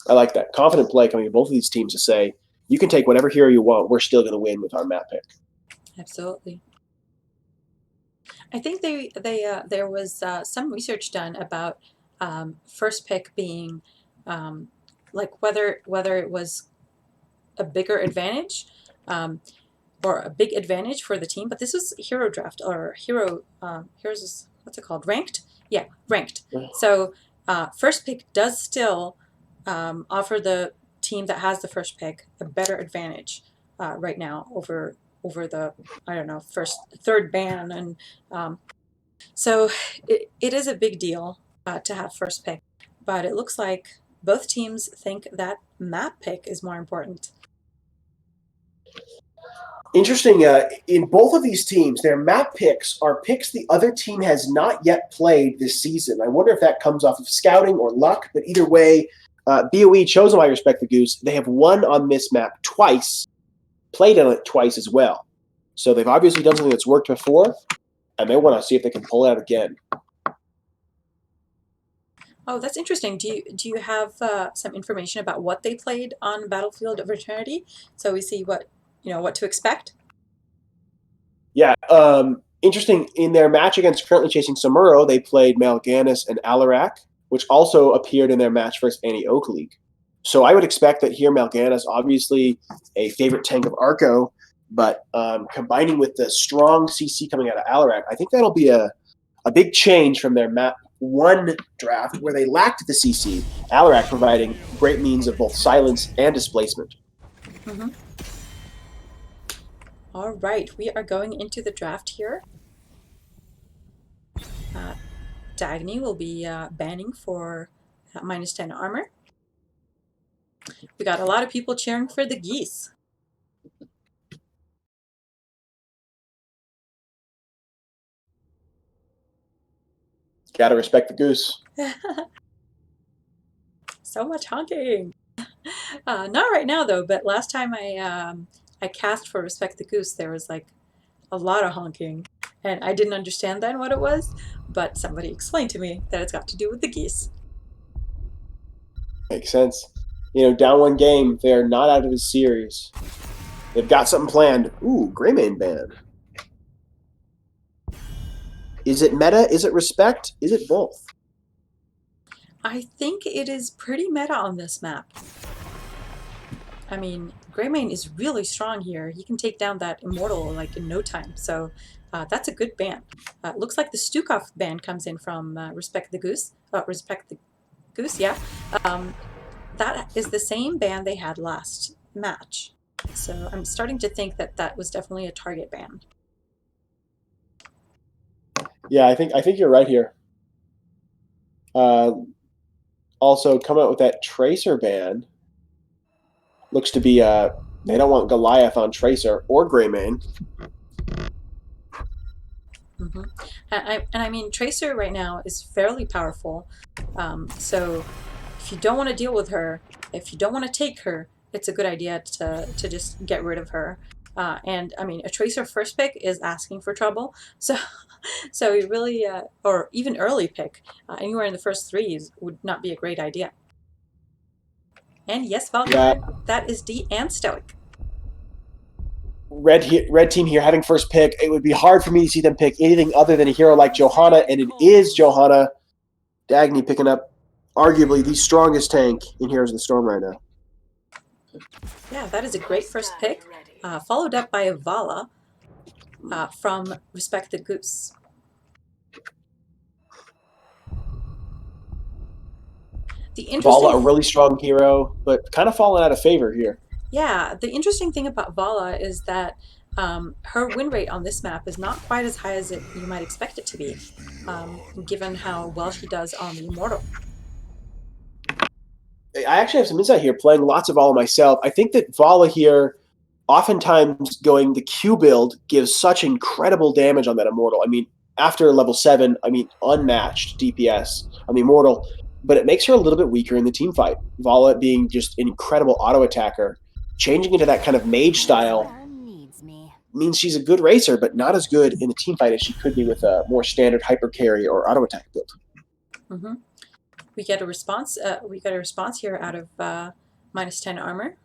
I like that. Confident play coming from both of these teams to say, you can take whatever hero you want. We're still going to win with our map pick. Absolutely. I think there was some research done about first pick being like whether it was a bigger advantage or a big advantage for the team. But this was hero draft or here's what's it called? Ranked? Yeah, ranked. So first pick does still offer the team that has the first pick a better advantage right now over the, I don't know, third ban. And so it is a big deal to have first pick, but it looks like both teams think that map pick is more important. Interesting. In both of these teams, their map picks are picks the other team has not yet played this season. I wonder if that comes off of scouting or luck, but either way, BOE, chosen by Respect the Goose, they have won on this map twice, played on it twice as well. So they've obviously done something that's worked before, and they want to see if they can pull it out again. Oh, that's interesting. Do you have some information about what they played on Battlefield of Eternity, so we see what to expect? Yeah, interesting. In their match against currently chasing Samuro, they played Mal'Ganis and Alarak, which also appeared in their match versus Annie Oak League. So I would expect that here Mal'Ganis, obviously a favorite tank of Arco, but combining with the strong CC coming out of Alarak, I think that'll be a big change from their map 1 draft where they lacked the CC. Alarak providing great means of both silence and displacement. Mm-hmm. All right, we are going into the draft here. Dagny will be banning for -10 armor. We got a lot of people cheering for the Geese. Gotta respect the Goose. So much honking. Not right now though, but last time I cast for Respect the Goose, there was like a lot of honking, and I didn't understand then what it was, but somebody explained to me that it's got to do with the Geese. Makes sense. Down 1 game, they're not out of the series. They've got something planned. Ooh, Greymane ban. Is it meta? Is it respect? Is it both? I think it is pretty meta on this map. I mean, Greymane is really strong here. He can take down that Immortal like in no time, so that's a good ban. Looks like the Stukov ban comes in from Respect the Goose. Respect the Goose, yeah. That is the same ban they had last match. So I'm starting to think that that was definitely a target ban. Yeah, I think you're right here. Also, come out with that Tracer ban. Looks to be they don't want Goliath on Tracer or Greymane. Mm-hmm. And I mean, Tracer right now is fairly powerful. So if you don't want to deal with her, if you don't want to take her, it's a good idea to just get rid of her. And I mean, a Tracer first pick is asking for trouble. So so you really, or even early pick, anywhere in the first threes would not be a great idea. And yes, Valkyrie, that is D and Stoic. Red team here having first pick. It would be hard for me to see them pick anything other than a hero like Johanna, and it is Johanna. Dagny picking up arguably the strongest tank in Heroes of the Storm right now. Yeah, that is a great first pick, followed up by a Vala from Respect the Goose. The Vala, a interesting, really strong hero, but kind of fallen out of favor here. yeah, the interesting thing about Vala is that her win rate on this map is not quite as high as you might expect it to be, given how well she does on the Immortal. I actually have some insight here, playing lots of Vala myself. I think that Vala here, oftentimes going the Q build, gives such incredible damage on that Immortal. I mean, after level 7, I mean, unmatched DPS on the Immortal, but it makes her a little bit weaker in the team fight. Vala being just an incredible auto attacker, changing into that kind of mage style means she's a good racer, but not as good in the team fight as she could be with a more standard hyper carry or auto attack build. Mm-hmm. We get a response. We got a response here out of -10 armor. Do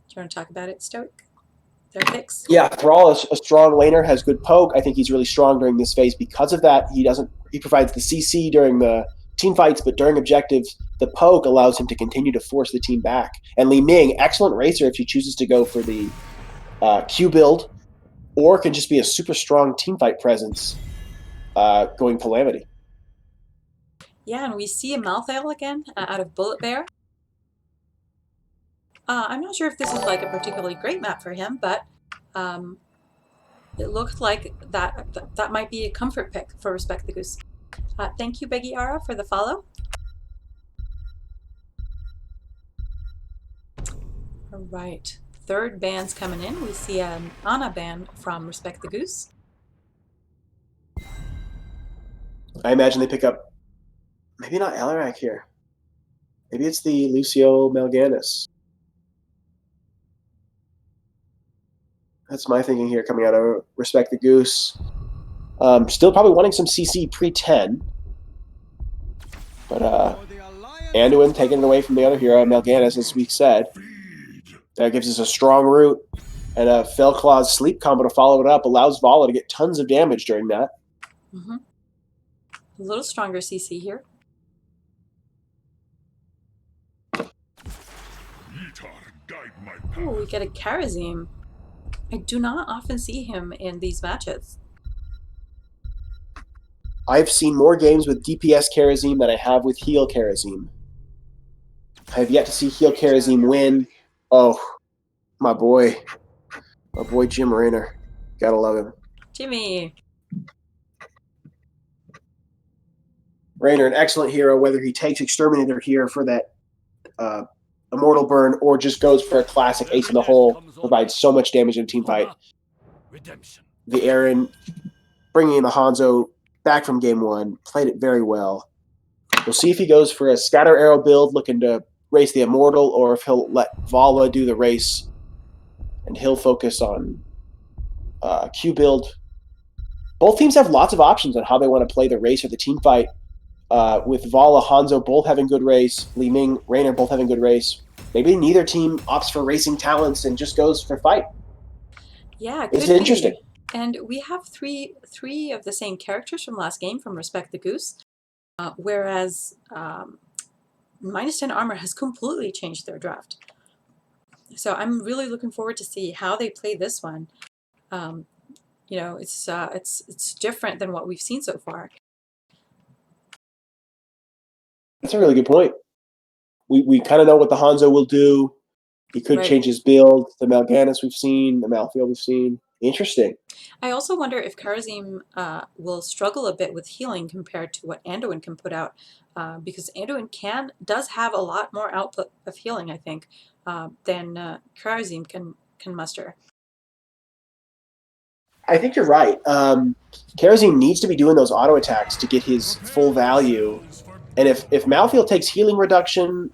you want to talk about it, Stoic? Their picks. Yeah, Thrall is a strong laner, has good poke. I think he's really strong during this phase because of that. He provides the CC during the team fights, but during objectives, the poke allows him to continue to force the team back. And Li Ming, excellent racer if he chooses to go for the Q build, or can just be a super strong team fight presence going Calamity. Yeah, and we see a Malthael again out of Bullet Bear. I'm not sure if this is like a particularly great map for him, but it looked like that might be a comfort pick for Respect the Goose. Thank you, Beggy Ara, for the follow. All right, third band's coming in. We see an Ana band from Respect the Goose. I imagine they pick up, maybe not Alarak here. Maybe it's the Lucio Melganis. That's my thinking here coming out of Respect the Goose. Still probably wanting some CC pre-10. But Anduin taking it away from the other hero, Melganis, as we said. That gives us a strong root. And a Fellclaw's sleep combo to follow it up allows Vala to get tons of damage during that. Mm-hmm. A little stronger CC here. Oh, we get a Karazim. I do not often see him in these matches. I've seen more games with DPS Karazim than I have with heal Karazim. I have yet to see heal Karazim win. Oh, my boy Jim Raynor. Gotta love him. Jimmy. Raynor, an excellent hero, whether he takes Exterminator here for that Immortal burn or just goes for a classic ace in the hole, provides so much damage in a team fight. The Aaron, bringing in the Hanzo back from game 1, played it very well. We'll see if he goes for a scatter arrow build, looking to race the Immortal, or if he'll let Vala do the race and he'll focus on Q build. Both teams have lots of options on how they want to play the race or the team fight. With Vala, Hanzo both having good race, Li Ming, Raynor both having good race. Maybe neither team opts for racing talents and just goes for fight. Yeah, it's interesting. Be. And we have three of the same characters from last game from Respect the Goose, whereas -10 armor has completely changed their draft. So I'm really looking forward to see how they play this one. You know, it's different than what we've seen so far. That's a really good point. We kind of know what the Hanzo will do. He could change his build. The Melganis we've seen, the Malthael we've seen. Interesting. I also wonder if Karazim will struggle a bit with healing compared to what Anduin can put out, because Anduin does have a lot more output of healing, I think, than Karazim can muster. I think you're right. Karazim needs to be doing those auto attacks to get his full value. And if Malthael takes healing reduction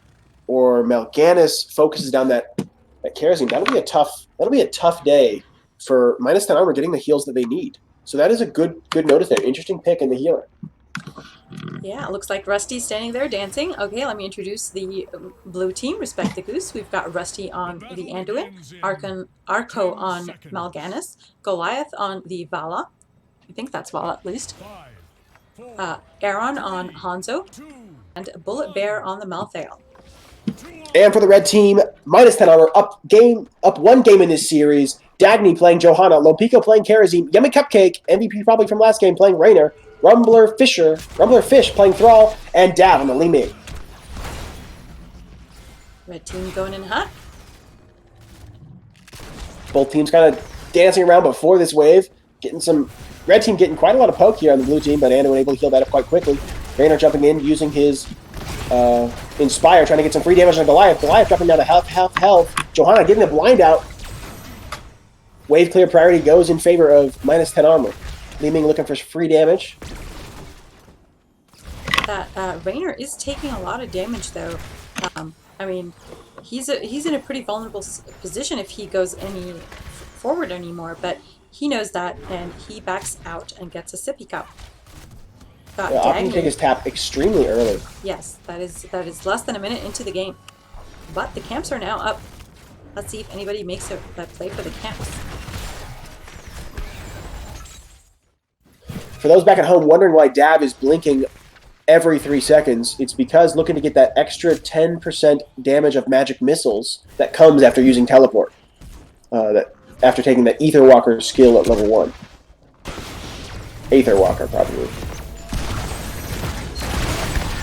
or Mal'Ganis focuses down that Karazim, that'll be a tough day for -10 armor getting the heals that they need. So that is a good notice there. Interesting pick in the healer. Yeah, it looks like Rusty's standing there dancing. Okay, let me introduce the blue team. Respect the Goose. We've got Rusty on the Anduin, Arco on Mal'Ganis, Goliath on the Vala. I think that's Vala at least. Aaron on Hanzo, and Bullet Bear on the Malthael. And for the red team, -10 armor, up one game in this series. Dagny playing Johanna, Lompico playing Karazim, Yummy Cupcake, MVP probably from last game playing Raynor, Rumbler Fish playing Thrall, and Dav on the Li Ming. Red team going in hot. Both teams kind of dancing around before this wave. Red team getting quite a lot of poke here on the blue team, but Anduin able to heal that up quite quickly. Raynor jumping in, using his Inspire, trying to get some free damage on Goliath. Goliath dropping down to half health. Johanna getting a blind out. Wave clear priority goes in favor of -10 armor. Li Ming looking for free damage. That Raynor is taking a lot of damage though. I mean, he's in a pretty vulnerable position if he goes any forward anymore, but he knows that and he backs out and gets a sippy cup. Opting to take his tap extremely early. Yes, that is less than a minute into the game. But the camps are now up. Let's see if anybody makes a play for the camps. For those back at home wondering why Dav is blinking every 3 seconds, it's because looking to get that extra 10% damage of magic missiles that comes after using teleport. After taking that Aether Walker skill at level 1. Aether Walker, probably.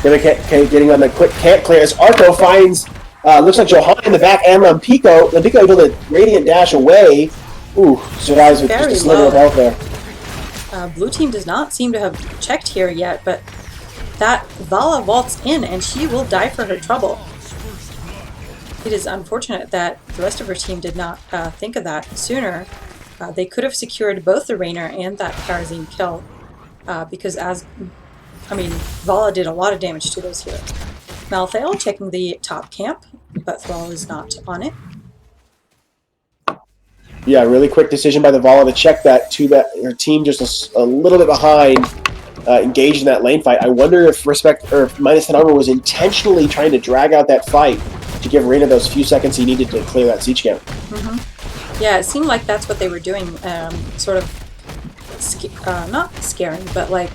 Getting on the quick camp clear as Arco finds, looks like Johanna in the back and Lompico. Lompico able to Radiant Dash away. Ooh, survives with just a sliver of health there. Blue team does not seem to have checked here yet, but that Vala vaults in and she will die for her trouble. It is unfortunate that the rest of her team did not think of that sooner. They could have secured both the Raynor and that Karazim kill, because Vala did a lot of damage to those heroes. Malthael checking the top camp, but Thrall is not on it. Yeah, really quick decision by the Vala to check that her team just a little bit behind, engaged in that lane fight. I wonder if -10 armor was intentionally trying to drag out that fight to give Raynor those few seconds he needed to clear that siege camp. Mm-hmm. Yeah, it seemed like that's what they were doing, sort of, not scaring, but like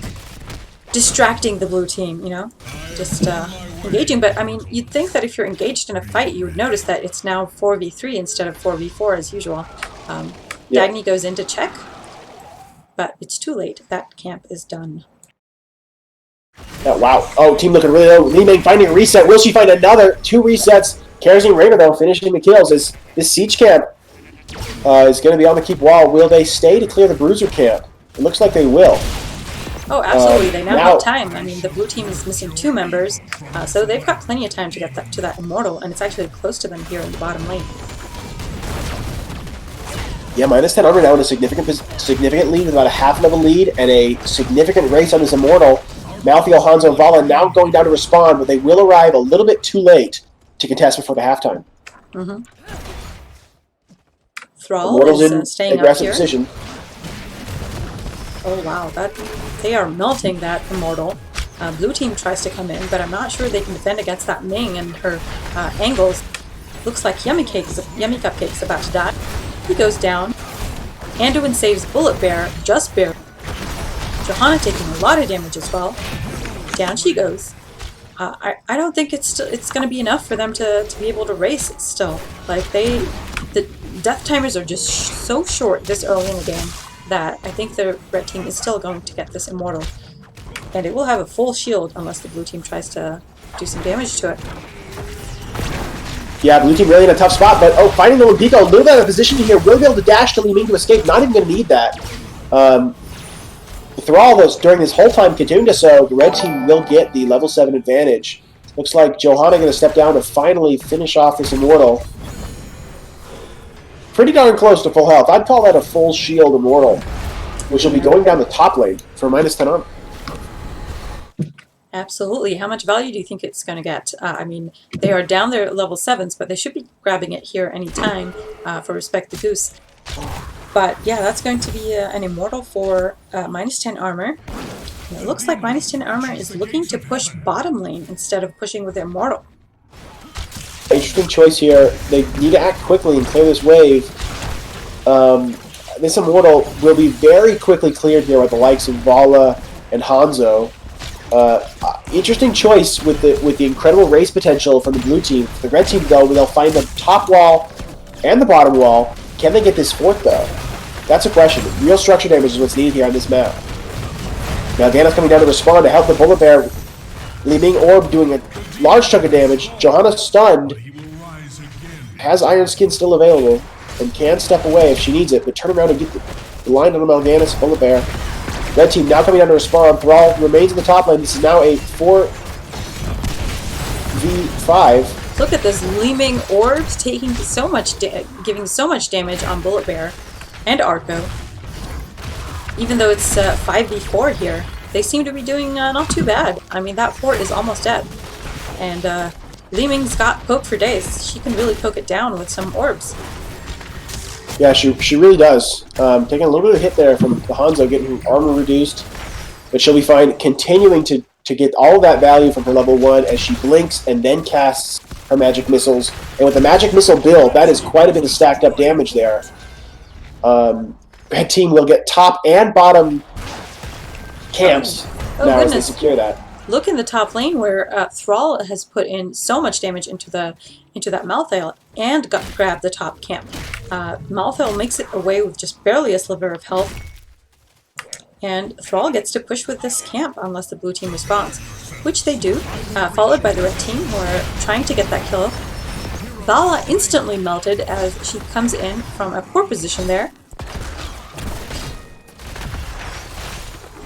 distracting the blue team, you know? Just engaging. But I mean, you'd think that if you're engaged in a fight, you would notice that it's now 4v3 instead of 4v4 as usual. Yeah. Dagny goes in to check, but it's too late. That camp is done. Oh, wow. Oh, team looking really low. Li Ming finding a reset. Will she find another? 2 resets. Karazim Raynor, though, finishing the kills. As this siege camp is going to be on the keep wall. Will they stay to clear the bruiser camp? It looks like they will. Oh, absolutely. They now have time. I mean, the blue team is missing 2 members, so they've got plenty of time to get to that immortal, and it's actually close to them here in the bottom lane. Yeah, -10 armor now in a significant lead with about a half-level lead and a significant race on this immortal. Malthael, Hanzo, and Vala now going down to respond, but they will arrive a little bit too late to contest before the halftime. Mm-hmm. Thrall Immortals is in staying up aggressive here. position. Oh wow, they are melting that immortal. Blue team tries to come in, but I'm not sure they can defend against that Ming and her angles. Looks like Yummy Cupcake's about to die. He goes down. Anduin saves Bullet Bear, just barely. Johanna taking a lot of damage as well. Down she goes. I don't think it's going to be enough for them to be able to race still. Like the death timers are just so short this early in the game that I think the red team is still going to get this immortal. And it will have a full shield unless the blue team tries to do some damage to it. Yeah, blue team really in a tough spot, but finding the Pico, a little bit out of position here, will be able to dash to Li Ming to escape, not even going to need that. Thrall, during this whole time, continuing to sow, the red team will get the level 7 advantage. Looks like Johanna going to step down to finally finish off this Immortal. Pretty darn close to full health. I'd call that a full shield Immortal, which will be going down the top lane for -10 armor. Absolutely. How much value do you think it's going to get? I mean, they are down their level 7s, but they should be grabbing it here anytime for Respect the Goose. But yeah, that's going to be an Immortal for -10 armor. And it looks like -10 armor is looking to push bottom lane instead of pushing with Immortal. Interesting choice here. They need to act quickly and clear this wave. This Immortal will be very quickly cleared here with the likes of Vala and Hanzo. Interesting choice with the incredible race potential from the blue team. The red team, though, they'll find the top wall and the bottom wall. Can they get this fourth, though? That's a question. Real structure damage is what's needed here on this map. Now, Dana's coming down to respond to help the Bullet Bear. Li Ming Orb doing a large chunk of damage. Johanna stunned. Has Iron Skin still available and can step away if she needs it, but turn around and get the line on the Mal'Ganis Bullet Bear. Red team now coming down to respond. Thrall remains in the top lane. This is now a 4v5. Look at this Li Ming Orbs taking so much, giving so much damage on Bullet Bear and Arco. Even though it's 5v4 here, they seem to be doing not too bad. I mean, that fort is almost dead. And Li Ming's got poke for days. She can really poke it down with some orbs. Yeah, she really does. Taking a little bit of a hit there from the Hanzo, getting her armor reduced. But she'll be fine, continuing to get all of that value from her level 1 as she blinks and then casts her magic missiles. And with the magic missile build, that is quite a bit of stacked up damage there. Red team will get top and bottom camps now as they secure that. Look in the top lane where Thrall has put in so much damage into that Malthael and grabbed the top camp. Malthael makes it away with just barely a sliver of health, and Thrall gets to push with this camp unless the blue team responds, which they do, followed by the red team who are trying to get that kill. Vala instantly melted as she comes in from a poor position there.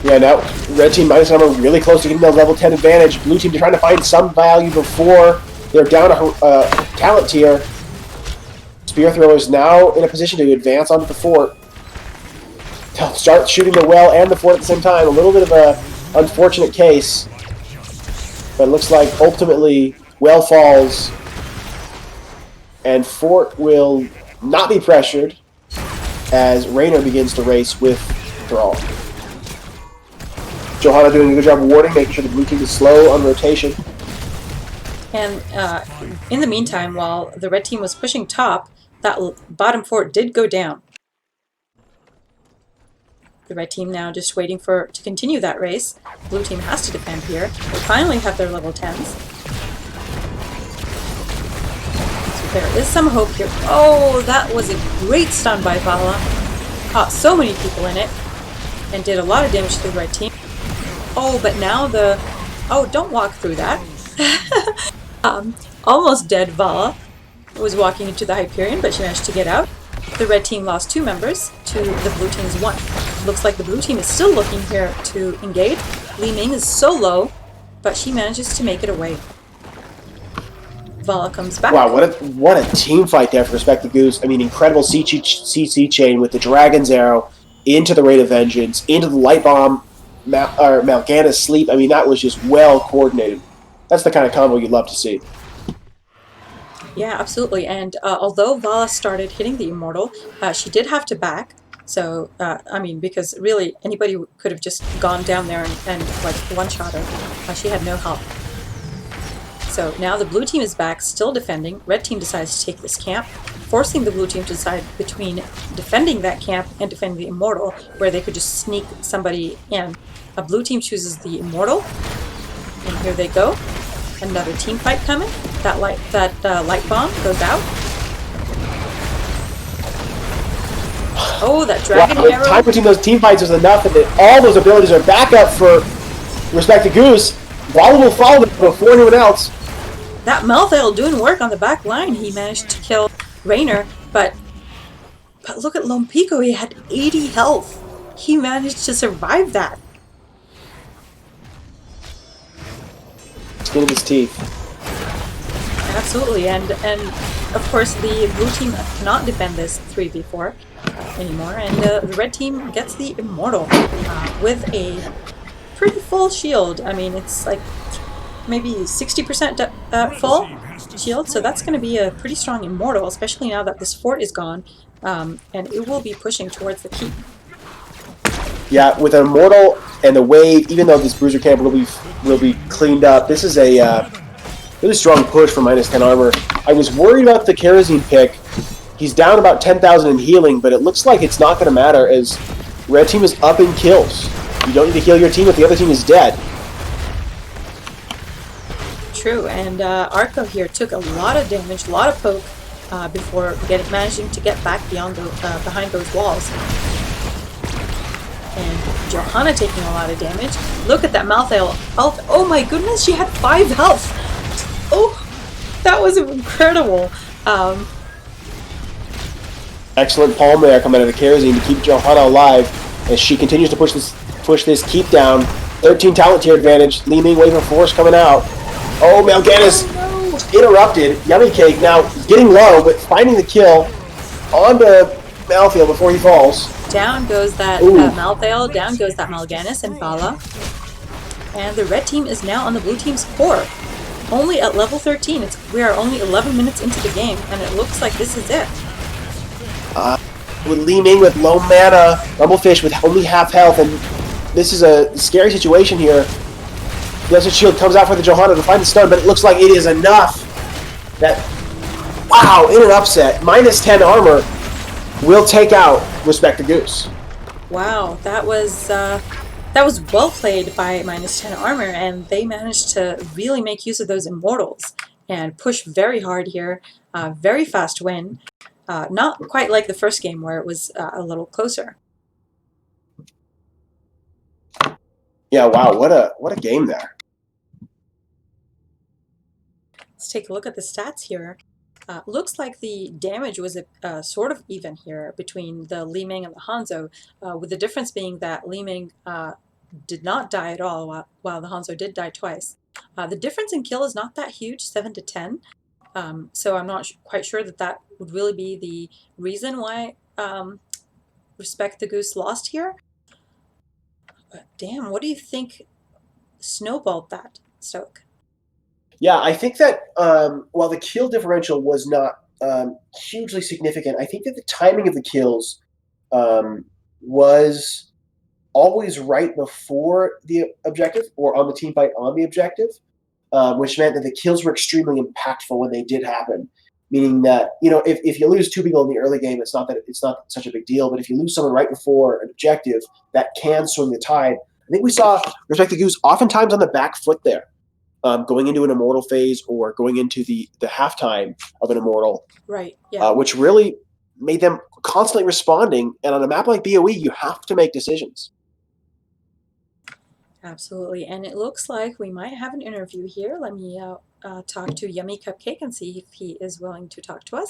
Yeah, now red team -1 really close to getting that level 10 advantage. Blue team trying to find some value before they're down a talent tier. Spear Thrower is now in a position to advance onto the fort. They'll start shooting the well and the fort at the same time. A little bit of a unfortunate case. But it looks like ultimately well falls. And fort will not be pressured as Raynor begins to race with Thrall. Johanna doing a good job of warding, making sure the blue team is slow on rotation. And in the meantime, while the red team was pushing top, that bottom fort did go down. The red team now just waiting to continue that race. Blue team has to defend here. They finally have their level 10s. So there is some hope here. Oh, that was a great stun by Vala. Caught so many people in it and did a lot of damage to the red team. Oh, but now oh, don't walk through that. Almost dead Vala was walking into the Hyperion, but she managed to get out. The red team lost 2 members to the blue team's 1. Looks like the blue team is still looking here to engage. Li Ming is so low, but she manages to make it away. Vala comes back. Wow, what a team fight there for Respect the Goose. I mean, incredible CC chain with the Dragon's Arrow into the Raid of Vengeance, into the Light Bomb, Mal'Ganis Sleep. I mean, that was just well coordinated. That's the kind of combo you'd love to see. Yeah, absolutely. And although Vala started hitting the Immortal, she did have to back. So, I mean, because really anybody could have just gone down there and like one-shot her. She had no help. So now the blue team is back, still defending. Red team decides to take this camp, forcing the blue team to decide between defending that camp and defending the Immortal, where they could just sneak somebody in. A blue team chooses the Immortal, and here they go. Another team fight coming. That light bomb goes out. Oh, that dragon arrow. The time between those team fights is enough, and all those abilities are back up for Respect the Goose. Vala will follow them before anyone else. that Malthael doing work on the back line. He managed to kill Raynor, but look at Lompico. He had 80 health. He managed to survive that. Skin of his teeth. Absolutely, and of course the blue team cannot defend this 3v4 anymore, and the red team gets the Immortal with a pretty full shield. I mean, it's like maybe 60% full shield, so that's going to be a pretty strong Immortal, especially now that this fort is gone, and it will be pushing towards the keep. Yeah, with an Immortal and the wave, even though this Bruiser camp will be cleaned up, this is a really strong push for minus 10 armor. I was worried about the Kerosene pick. He's down about 10,000 in healing, but it looks like it's not going to matter as red team is up in kills. You don't need to heal your team if the other team is dead. True, and Arco here took a lot of damage, a lot of poke before managing to get back beyond behind those walls. And Johanna taking a lot of damage. Look at that Malthael health. Oh my goodness, she had 5 health. Oh, that was incredible. Excellent palm there coming out of the Kerosene to keep Johanna alive as she continues to push this keep down. 13 talent tier advantage. Leaning wave of force coming out. Oh, Mal'Ganis interrupted. Yummy Cake now getting low, but finding the kill onto Malthael before he falls. Down goes that Malthael, down goes that Mal'Ganis and Bala. And the red team is now on the blue team's core. Only at level 13. We are only 11 minutes into the game, and it looks like this is it. With Li Ming with low mana, Rumblefish with only half health, and this is a scary situation here. Blessed Shield comes out for the Johanna to find the stun, but it looks like it is enough. Wow, in an upset, minus 10 armor will take out Respect the Goose. Wow, that was well played by minus 10 armor, and they managed to really make use of those Immortals and push very hard here. Very fast win. Not quite like the first game where it was a little closer. Yeah, wow, what a game there. Let's take a look at the stats here. Looks like the damage was sort of even here between the Li Ming and the Hanzo, with the difference being that Li Ming did not die at all, while the Hanzo did die twice. The difference in kill is not that huge, 7 to 10. So I'm not quite sure that would really be the reason why Respect the Goose lost here. But damn, what do you think snowballed that, Stoic? Yeah, I think that while the kill differential was not hugely significant, I think that the timing of the kills was always right before the objective or on the team fight on the objective, which meant that the kills were extremely impactful when they did happen. Meaning that, you know, if you lose 2 people in the early game, it's not such a big deal. But if you lose someone right before an objective, that can swing the tide. I think we saw Respect the Goose oftentimes on the back foot there. Going into an Immortal phase or going into the halftime of an Immortal. Right, yeah. Which really made them constantly responding. And on a map like BOE, you have to make decisions. Absolutely. And it looks like we might have an interview here. Let me talk to Yummy Cupcake and see if he is willing to talk to us.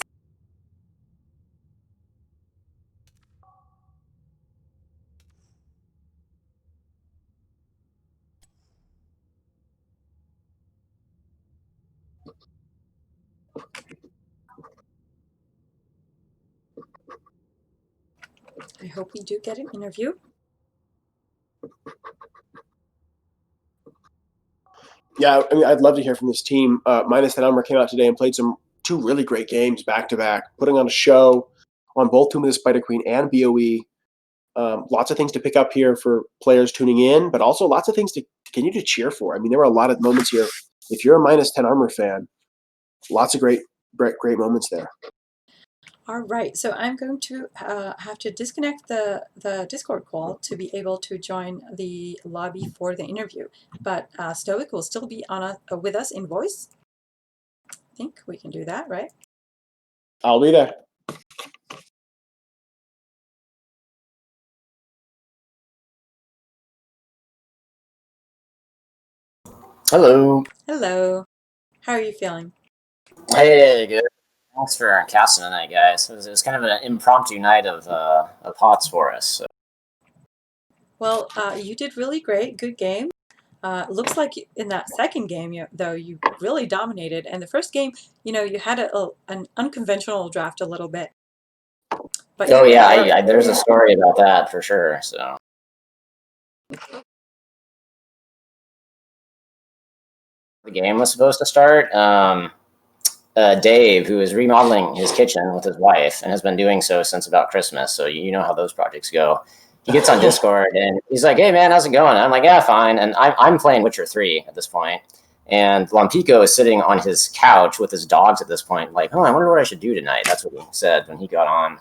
I hope we do get an interview. Yeah, I mean, I'd love to hear from this team. Minus 10 Armor came out today and played 2 really great games back to back, putting on a show on both Tomb of the Spider Queen and BOE. Lots of things to pick up here for players tuning in, but also lots of things to continue to cheer for. I mean, there were a lot of moments here. If you're a minus 10 Armor fan, lots of great moments there. All right, so I'm going to have to disconnect the Discord call to be able to join the lobby for the interview. But Stoic will still be with us in voice. I think we can do that, right? I'll be there. Hello. Hello. How are you feeling? Hey, good. Thanks for casting tonight, guys. It was kind of an impromptu night of pots for us. So. Well, you did really great. Good game. Looks like in that second game, though, you really dominated. And the first game, you had an unconventional draft a little bit, but Oh you made yeah, it work. there's a story about that for sure. So the game was supposed to start. Dave, who is remodeling his kitchen with his wife and has been doing so since about Christmas. So you know how those projects go. He gets on Discord and he's like, "Hey man, how's it going?" I'm like, "Yeah, fine." And I'm playing Witcher 3 at this point, and Lompico is sitting on his couch with his dogs at this point, like, "Oh, I wonder what I should do tonight." That's what he said when he got on.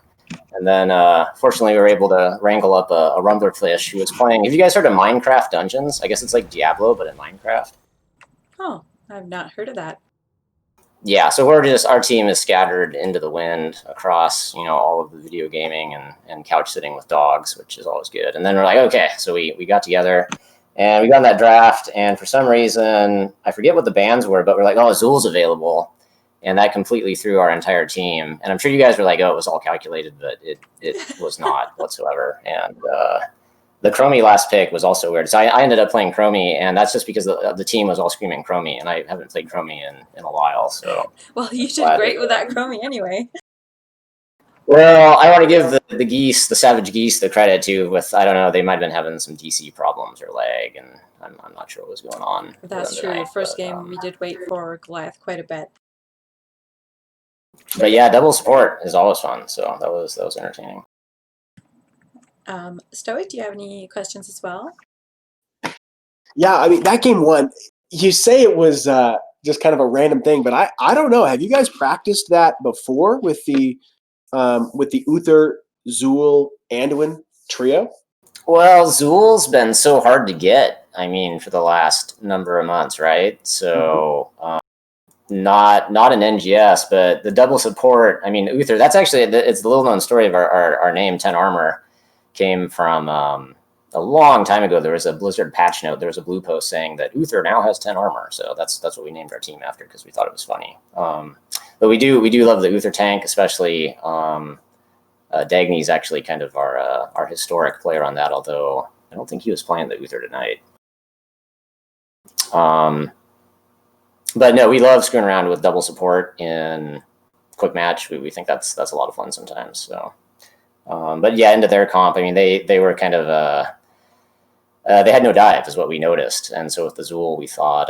And then, fortunately, we were able to wrangle up a Rumbler Fish who was playing. Have you guys heard of Minecraft Dungeons? I guess it's like Diablo, but in Minecraft. Oh, I've not heard of that. Yeah, so we're just our team is scattered into the wind across all of the video gaming and couch sitting with dogs, which is always good. And then we're like, okay, so we got together and we got in that draft, and for some reason I forget what the bands were, but we're like, oh, Zool's available, and that completely threw our entire team. And I'm sure you guys were like, oh, it was all calculated, but it was not whatsoever. And the Chromie last pick was also weird. So I ended up playing Chromie, and that's just because the team was all screaming Chromie, and I haven't played Chromie in a while. So Well, you did great with that Chromie anyway. well, I want to give the geese, the savage geese, the credit too. With I don't know, they might have been having some DC problems or lag, and I'm not sure what was going on. That's true. First game, we did wait for Goliath quite a bit. But yeah, double support is always fun. So that was entertaining. Stoic, do you have any questions as well? Yeah, I mean that game one. You say it was just kind of a random thing, but I don't know. Have you guys practiced that before with the Uther, Zool, Anduin trio? Well, Zool's been so hard to get. I mean, for the last number of months, right? So. Not an NGS, but the double support. I mean, Uther. That's actually it's the little known story of our name. 10 Armor came from a long time ago. There was a Blizzard patch note. There was a blue post saying that Uther now has 10 Armor. So that's what we named our team after because we thought it was funny. But we do love the Uther tank, especially. Dagny's actually kind of our historic player on that. Although I don't think he was playing the Uther tonight. But no, we love screwing around with double support in quick match. We think that's a lot of fun sometimes. So, but yeah, into their comp, I mean, they were kind of they had no dive, is what we noticed. And so with the Zool, we thought,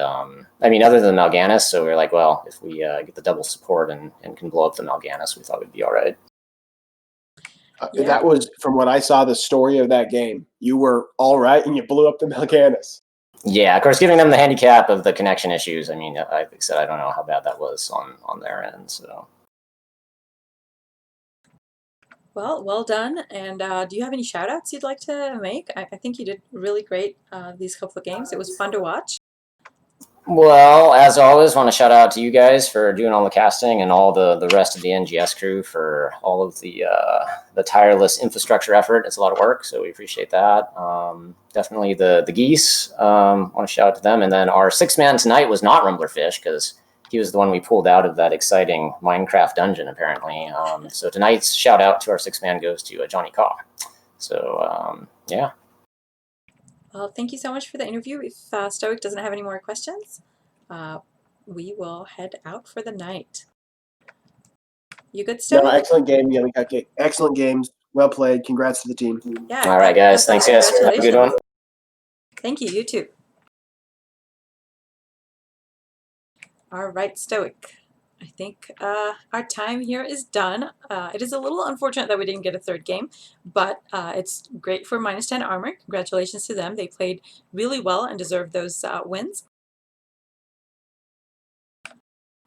I mean, other than Mal'Ganis, so we were like, well, if we get the double support and can blow up the Mal'Ganis, we thought we'd be all right. Yeah. That was from what I saw the story of that game. You were all right, and you blew up the Mal'Ganis. Yeah, of course, giving them the handicap of the connection issues. I mean, like I said, I don't know how bad that was on their end. So. Well done. And do you have any shout outs you'd like to make? I think you did really great these couple of games. It was fun to watch. Well, as always, want to shout out to you guys for doing all the casting and all the rest of the NGS crew for all of the tireless infrastructure effort. It's a lot of work, so we appreciate that. Definitely the geese. Want to shout out to them. And then our 6-man tonight was not Rumbler Fish because he was the one we pulled out of that exciting Minecraft dungeon, apparently. So tonight's shout out to our 6-man goes to Johnny Caw. So, yeah. Well, thank you so much for the interview. If Stoic doesn't have any more questions, we will head out for the night. You good, Stoic? No, excellent game. Yeah, we got excellent games. Well played. Congrats to the team. Yeah. All right, guys. Thanks, guys. Have a good one. Thank you. You too. All right, Stoic. I think our time here is done. It is a little unfortunate that we didn't get a third game, but it's great for -10 Armor. Congratulations to them. They played really well and deserved those wins.